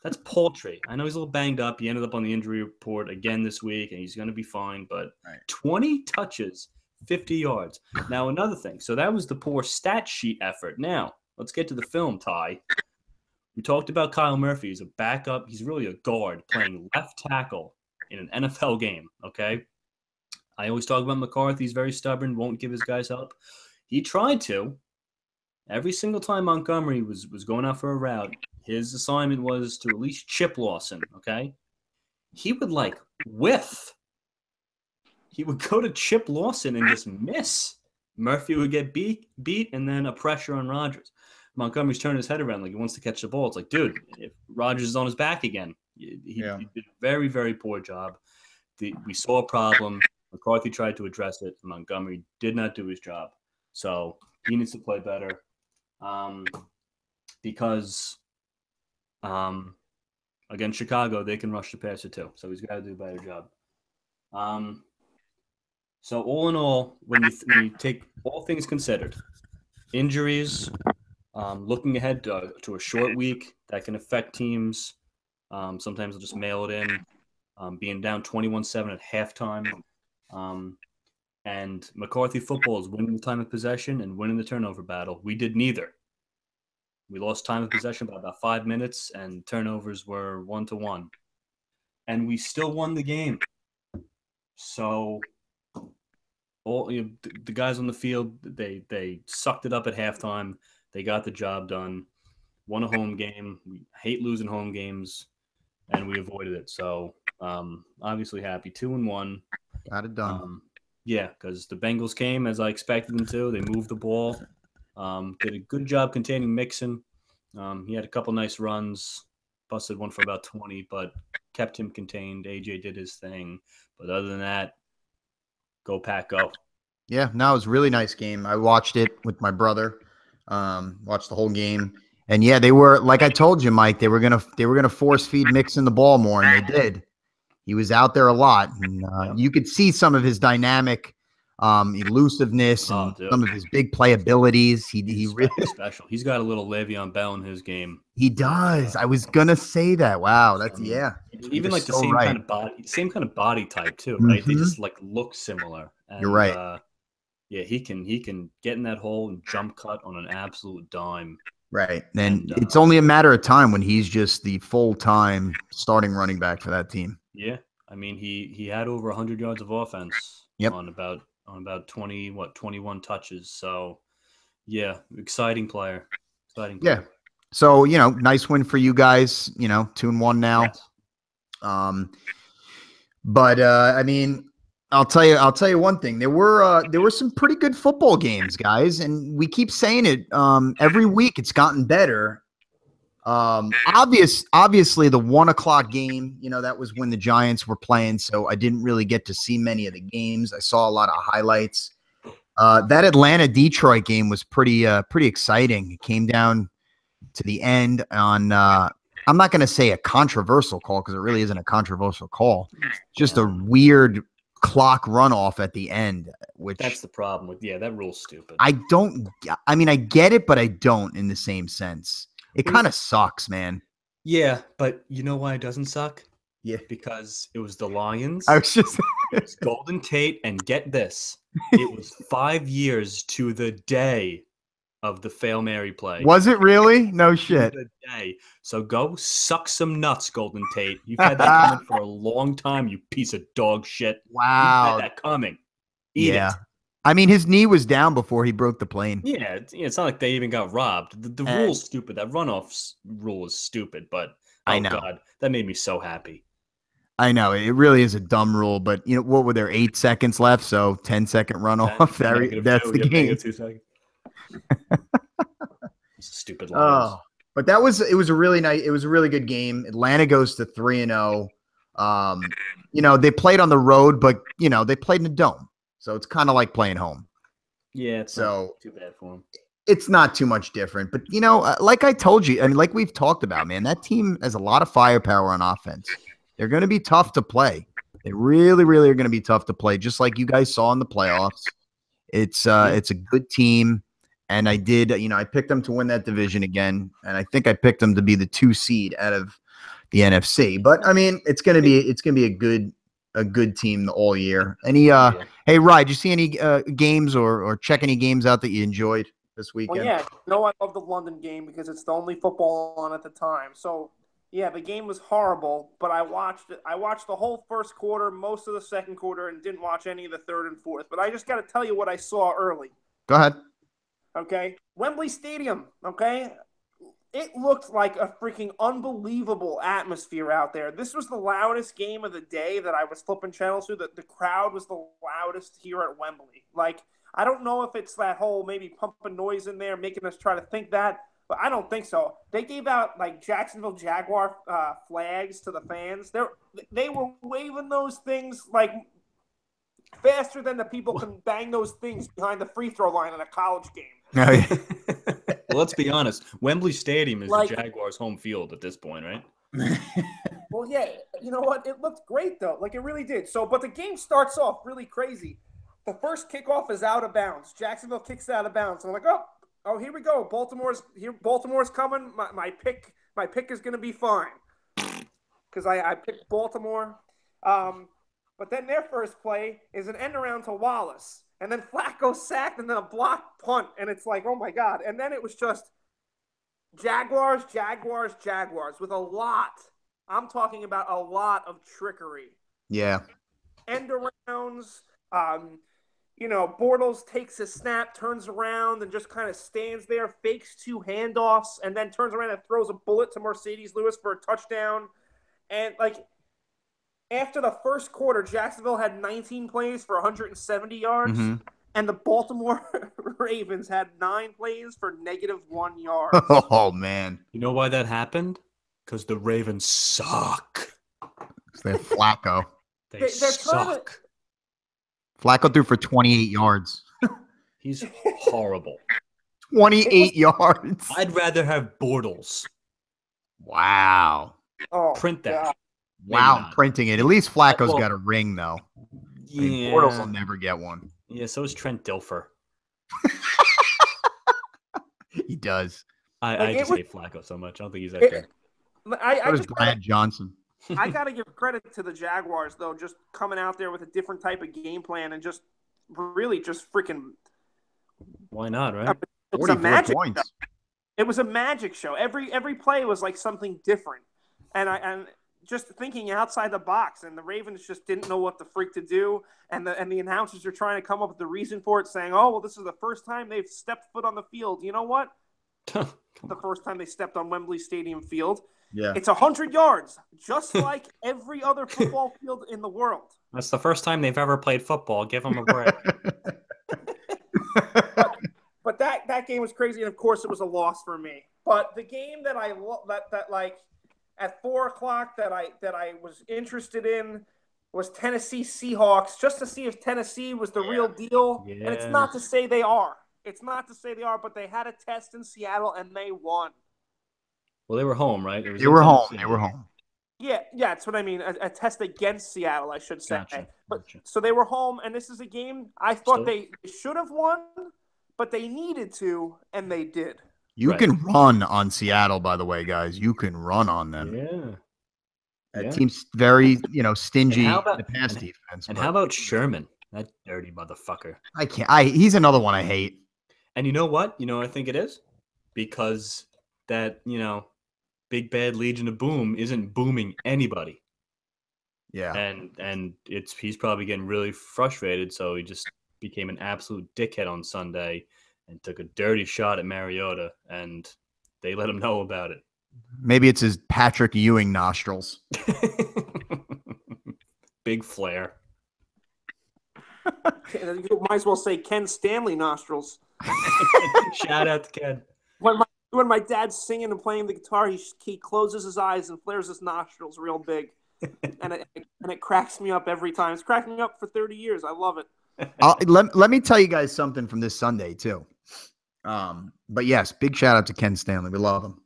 That's paltry. I know he's a little banged up. He ended up on the injury report again this week, and he's going to be fine. But 20 touches, 50 yards. Now, another thing. So that was the poor stat sheet effort. Now, let's get to the film, Ty. We talked about Kyle Murphy. He's a backup. He's really a guard playing left tackle in an NFL game, okay? I always talk about McCarthy. He's very stubborn, won't give his guys help. He tried to. Every single time Montgomery was going out for a route, his assignment was to at least chip Lawson, okay? He would, whiff. He would go to chip Lawson and just miss. Murphy would get beat, and then a pressure on Rodgers. Montgomery's turning his head around like he wants to catch the ball. It's like, dude, if Rodgers is on his back again. He did a very, very poor job. We saw a problem. McCarthy tried to address it. Montgomery did not do his job. So he needs to play better because against Chicago, they can rush the passer too. So he's got to do a better job. So all in all, when you take all things considered, injuries, looking ahead to a short week that can affect teams. Sometimes they'll just mail it in. Being down 21-7 at halftime. And McCarthy football is winning the time of possession and winning the turnover battle. We did neither. We lost time of possession by about 5 minutes, and turnovers were 1-1. And we still won the game. So all the guys on the field, they sucked it up at halftime. They got the job done. Won a home game. We hate losing home games, and we avoided it. So obviously happy. 2-1. Got it done. Yeah, because the Bengals came as I expected them to. They moved the ball. Did a good job containing Mixon. He had a couple nice runs. Busted one for about 20, but kept him contained. AJ did his thing. But other than that, go Pack, go. Yeah, no, it was a really nice game. I watched it with my brother. Watched the whole game. And yeah, they were, like I told you, Mike, they were gonna force feed Mixon the ball more, and they did. He was out there a lot, and you could see some of his dynamic elusiveness and some of his big playabilities. He really special. He's got a little Le'Veon Bell in his game. He does. I was gonna say that. Wow, that's even like the same kind of body type too, right? Mm-hmm. They just look similar. And, you're right. He can get in that hole and jump cut on an absolute dime. Right. And it's only a matter of time when he's just the full-time starting running back for that team. Yeah. I mean, he had over 100 yards of offense on about 21 touches. So, yeah, exciting player. Yeah. So, nice win for you guys, 2-1 now. Yes. But I mean, I'll tell you one thing. There were some pretty good football games, guys, and we keep saying it every week. It's gotten better. Obviously, the 1:00 game, that was when the Giants were playing, so I didn't really get to see many of the games. I saw a lot of highlights. That Atlanta-Detroit game was pretty exciting. It came down to the end on. I'm not going to say a controversial call because it really isn't a controversial call. Just a weird clock runoff at the end, which that's the problem with that rule's stupid. I get it, but I don't in the same sense. It kind of sucks, man. Yeah, but you know why it doesn't suck? Yeah. Because it was the Lions. I was just It was Golden Tate, and get this, it was 5 years to the day of the Fail Mary play. Was it really? No To shit. the day. So go suck some nuts, Golden Tate. You've had that coming for a long time, you piece of dog shit. You've Wow. had that coming. Eat Yeah. it. I mean, his knee was down before he broke the plane. Yeah, it's not like they even got robbed. The rule's stupid. That runoff rule is stupid, but I oh know. god, that made me so happy. I know it really is a dumb rule, but you know what? Were there 8 seconds left? So 10-second runoff. That's the game. 2 seconds. Stupid Oh, Lions. but it was a really nice. It was a really good game. Atlanta goes to 3-0. You know, they played on the road, but you know they played in a dome, so it's kind of like playing home. Yeah, it's not too bad for them. It's not too much different, but you know, like I told you, I mean, like we've talked about, man, that team has a lot of firepower on offense. They're going to be tough to play. They really, really are going to be tough to play, just like you guys saw in the playoffs. It's a good team, and I did, you know, I picked them to win that division again, and I think I picked them to be the 2 seed out of the NFC. But I mean, it's gonna be a good team all year. Any hey, Ryan, did you see any games or check any games out that you enjoyed this weekend? Well, yeah, you know I love the London game because it's the only football on at the time. So yeah, the game was horrible, but I watched it. I watched the whole first quarter, most of the second quarter, and didn't watch any of the third and fourth. But I just got to tell you what I saw early. Go ahead. Okay, Wembley Stadium. Okay, it looked like a freaking unbelievable atmosphere out there. This was the loudest game of the day that I was flipping channels through. The crowd was the loudest here at Wembley. Like, I don't know if it's that whole maybe pumping noise in there, making us try to think that, but I don't think so. They gave out like Jacksonville Jaguar flags to the fans. They were waving those things like faster than the people can bang those things behind the free throw line in a college game. Oh, yeah. Well, let's be honest. Wembley Stadium is the Jaguars' home field at this point, right? Well, yeah. You know what? It looked great, though. Like, it really did. So, but the game starts off really crazy. The first kickoff is out of bounds. Jacksonville kicks out of bounds. And I'm like, oh, here we go. Baltimore's coming. My pick is going to be fine. Because I picked Baltimore. But then their first play is an end around to Wallace. And then Flacco sacked and then a blocked punt. And it's like, oh, my God. And then it was just Jaguars with a lot. I'm talking about a lot of trickery. Yeah. End arounds. You know, Bortles takes a snap, turns around, and just kind of stands there, fakes 2 handoffs, and then turns around and throws a bullet to Mercedes Lewis for a touchdown. And, like, after the first quarter, Jacksonville had 19 plays for 170 yards, and the Baltimore Ravens had 9 plays for -1 yard. Oh, man. You know why that happened? Because the Ravens suck. They're Flacco. They're suck. Flacco threw for 28 yards. He's horrible. 28 yards. I'd rather have Bortles. Wow. Oh, print that. God. Wow, printing it. At least Flacco's got a ring, though. Yeah. I mean, Bortles will never get one. Yeah, so is Trent Dilfer. He does. I just hate Flacco so much. I don't think he's that good. So does Brad Johnson. I got to give credit to the Jaguars, though, just coming out there with a different type of game plan and just really just freaking. Why not, right? It was a magic show. It was a magic show. Every play was like something different, and just thinking outside the box. And the Ravens just didn't know what the freak to do, and the announcers are trying to come up with the reason for it, saying, "Oh, well, this is the first time they've stepped foot on the field." You know what? The first time they stepped on Wembley Stadium field. Yeah. It's 100 yards, just like every other football field in the world. That's the first time they've ever played football. Give them a break. but that game was crazy, and of course it was a loss for me. But the game that that like at 4:00 that I was interested in was Tennessee Seahawks, just to see if Tennessee was the real deal. Yeah. And it's not to say they are. It's not to say they are, but they had a test in Seattle and they won. Well, they were home, right? They were home. They were home. Yeah, that's what I mean. A test against Seattle, I should say. Gotcha. So they were home, and this is a game I thought they should have won, but they needed to, and they did. You Right. can run on Seattle, by the way, guys. You can run on them. Yeah. That Yeah. team's very, stingy And how in about the pass and, defense. and But how about Sherman? That dirty motherfucker. I can't. He's another one I hate. And you know what? You know what I think it is? Because that, big bad Legion of Boom isn't booming anybody. Yeah. And he's probably getting really frustrated, so he just became an absolute dickhead on Sunday and took a dirty shot at Mariota, and they let him know about it. Maybe it's his Patrick Ewing nostrils. Big flare. You might as well say Ken Stanley nostrils. Shout out to Ken. When my dad's singing and playing the guitar, he closes his eyes and flares his nostrils real big, and it cracks me up every time. It's cracked me up for 30 years. I love it. Let me tell you guys something from this Sunday too. But yes, big shout out to Ken Stanley. We love him.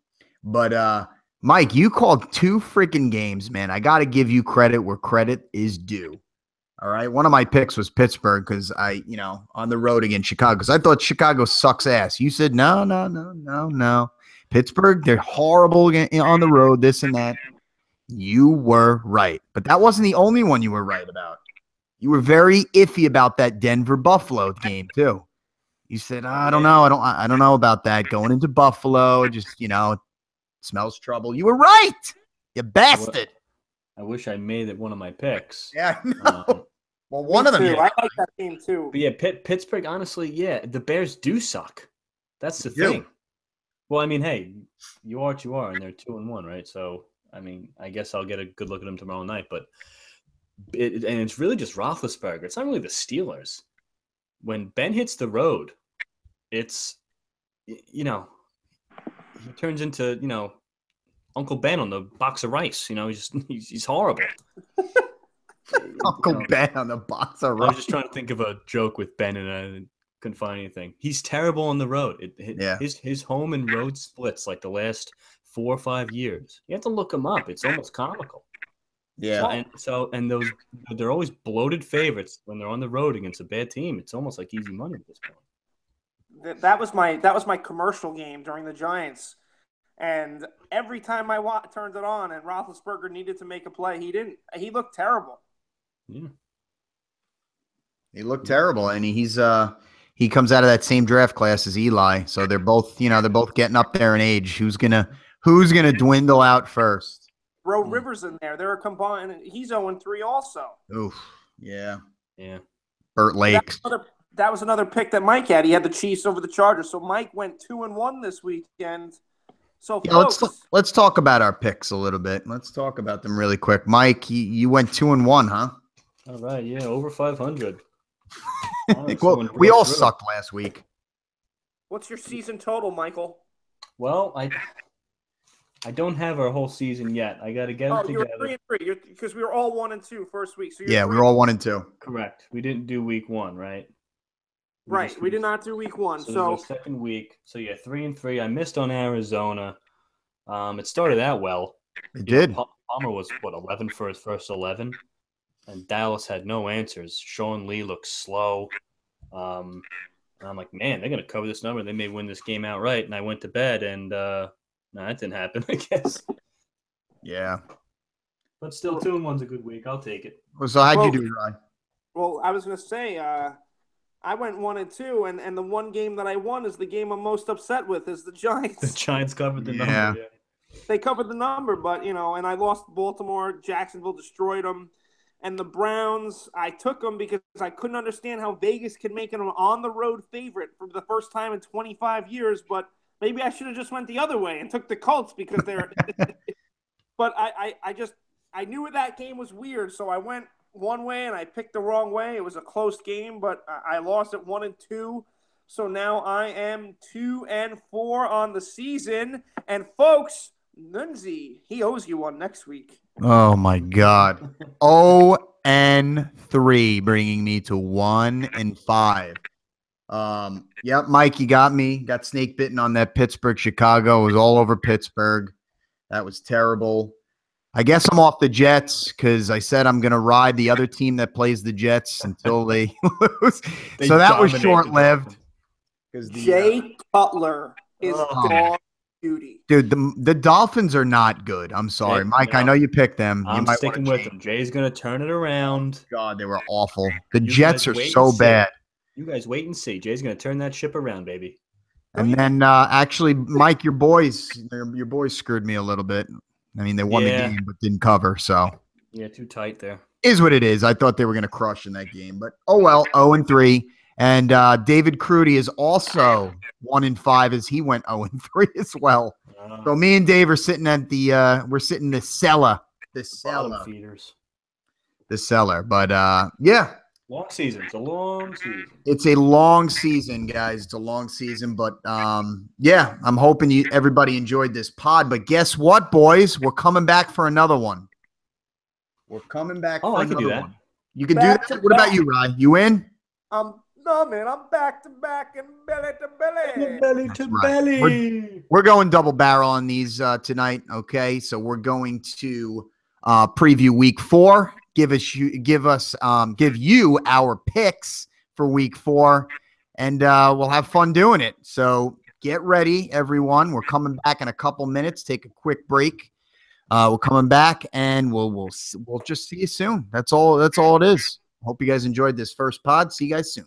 But Mike, you called 2 freaking games, man. I got to give you credit where credit is due. All right. One of my picks was Pittsburgh because on the road against Chicago, because I thought Chicago sucks ass. You said, no. Pittsburgh, they're horrible on the road, this and that. You were right. But that wasn't the only one you were right about. You were very iffy about that Denver Buffalo game too. You said, I don't know. I don't know about that. Going into Buffalo, just, smells trouble. You were right. You bastard. I wish I made it one of my picks. Yeah, no. Well, one of them. Too. Yeah. I like that game too. But yeah, Pittsburgh, honestly, yeah, the Bears do suck. That's the They do. thing. Well, I mean, hey, you are what you are, and they're 2-1, right? So, I mean, I guess I'll get a good look at them tomorrow night. But it's really just Roethlisberger. It's not really the Steelers. When Ben hits the road, it's he turns into Uncle Ben on the box of rice. He's horrible. Uncle Ben on the box of I was rice. just trying to think of a joke with Ben, and I couldn't find anything. He's terrible on the road. His home and road splits like the last 4 or 5 years. You have to look him up. It's almost comical. Yeah. And they're always bloated favorites when they're on the road against a bad team. It's almost like easy money at this point. That was my commercial game during the Giants, and every time I turned it on and Roethlisberger needed to make a play, he didn't. He looked terrible. Yeah. He looked terrible, and he comes out of that same draft class as Eli. So they're both getting up there in age. Who's gonna dwindle out first? Throw Rivers in there. They're combined. He's 0-3 also. Oof. Yeah. Yeah. Burt Lakes. That was another pick that Mike had. He had the Chiefs over the Chargers. So Mike went 2-1 this weekend. So Yeah, folks, let's talk about our picks a little bit. Let's talk about them really quick. Mike, you went 2-1, huh? All right. Yeah. Over 500. Well, we all sucked last week. what's your season total, Michael? Well, I don't have our whole season yet. I got to get it together. You're 3-3 because we were all 1-2 first week. So Yeah, we were all 1-2. Correct. We didn't do week 1, right? We did not do week 1. So the second week. So yeah, 3-3. I missed on Arizona. It started out well. It did. Palmer was 11 for his first 11, and Dallas had no answers. Sean Lee looked slow. And I'm like, man, they're gonna cover this number. They may win this game outright. And I went to bed, and no, that didn't happen. I guess. Yeah. But still, 2-1's a good week. I'll take it. So how'd you do, Ryan? Well, I was going to say, I went 1-2, and the one game that I won is the game I'm most upset with is the Giants. The Giants covered the number. Yeah. They covered the number, but, and I lost Baltimore. Jacksonville destroyed them. And the Browns, I took them because I couldn't understand how Vegas could make them an on-the-road favorite for the first time in 25 years, but maybe I should have just went the other way and took the Colts because they're – but I knew that game was weird, so I went one way and I picked the wrong way. It was a close game, but I lost at 1-2. So now I am 2-4 on the season. And folks, Nunzi, he owes you one next week. Oh my God. 0-3, bringing me to 1-5. Yep, Mike, you got me. Got snake bitten on that Pittsburgh, Chicago. It was all over Pittsburgh. That was terrible. I guess I'm off the Jets because I said I'm going to ride the other team that plays the Jets until they lose. So that was short-lived. Jay Cutler. is Oh. dog duty. Dude, the Dolphins are not good. I'm sorry, Mike. I know you picked them. You I'm might sticking want with to them. Jay's gonna turn it around. God, they were awful. The You Jets guys are wait so and see. bad. You guys wait and see. Jay's gonna turn that ship around, baby. And then actually, Mike, your boys screwed me a little bit. I mean, they won the game but didn't cover. So Yeah, too tight there. is what it is. I thought they were going to crush in that game, but oh well. 0-3, and David Crudy is also 1-5 as he went 0-3 as well. So me and Dave are sitting at the we're sitting in the cellar. Bottom feeders. The cellar. But yeah. Long season. It's a long season. It's a long season, guys. It's a long season, but yeah, I'm hoping everybody enjoyed this pod. But guess what, boys? We're coming back for another one. We're coming back for another one. You can do that. What about you, Rye? You in? No, man. I'm back to back and belly to belly. Belly to belly. We're going double barrel on these tonight. Okay, so we're going to preview week 4. Give you our picks for week 4, and we'll have fun doing it. So get ready, everyone. We're coming back in a couple minutes. Take a quick break. We're coming back, and we'll just see you soon. That's all it is. Hope you guys enjoyed this first pod. See you guys soon.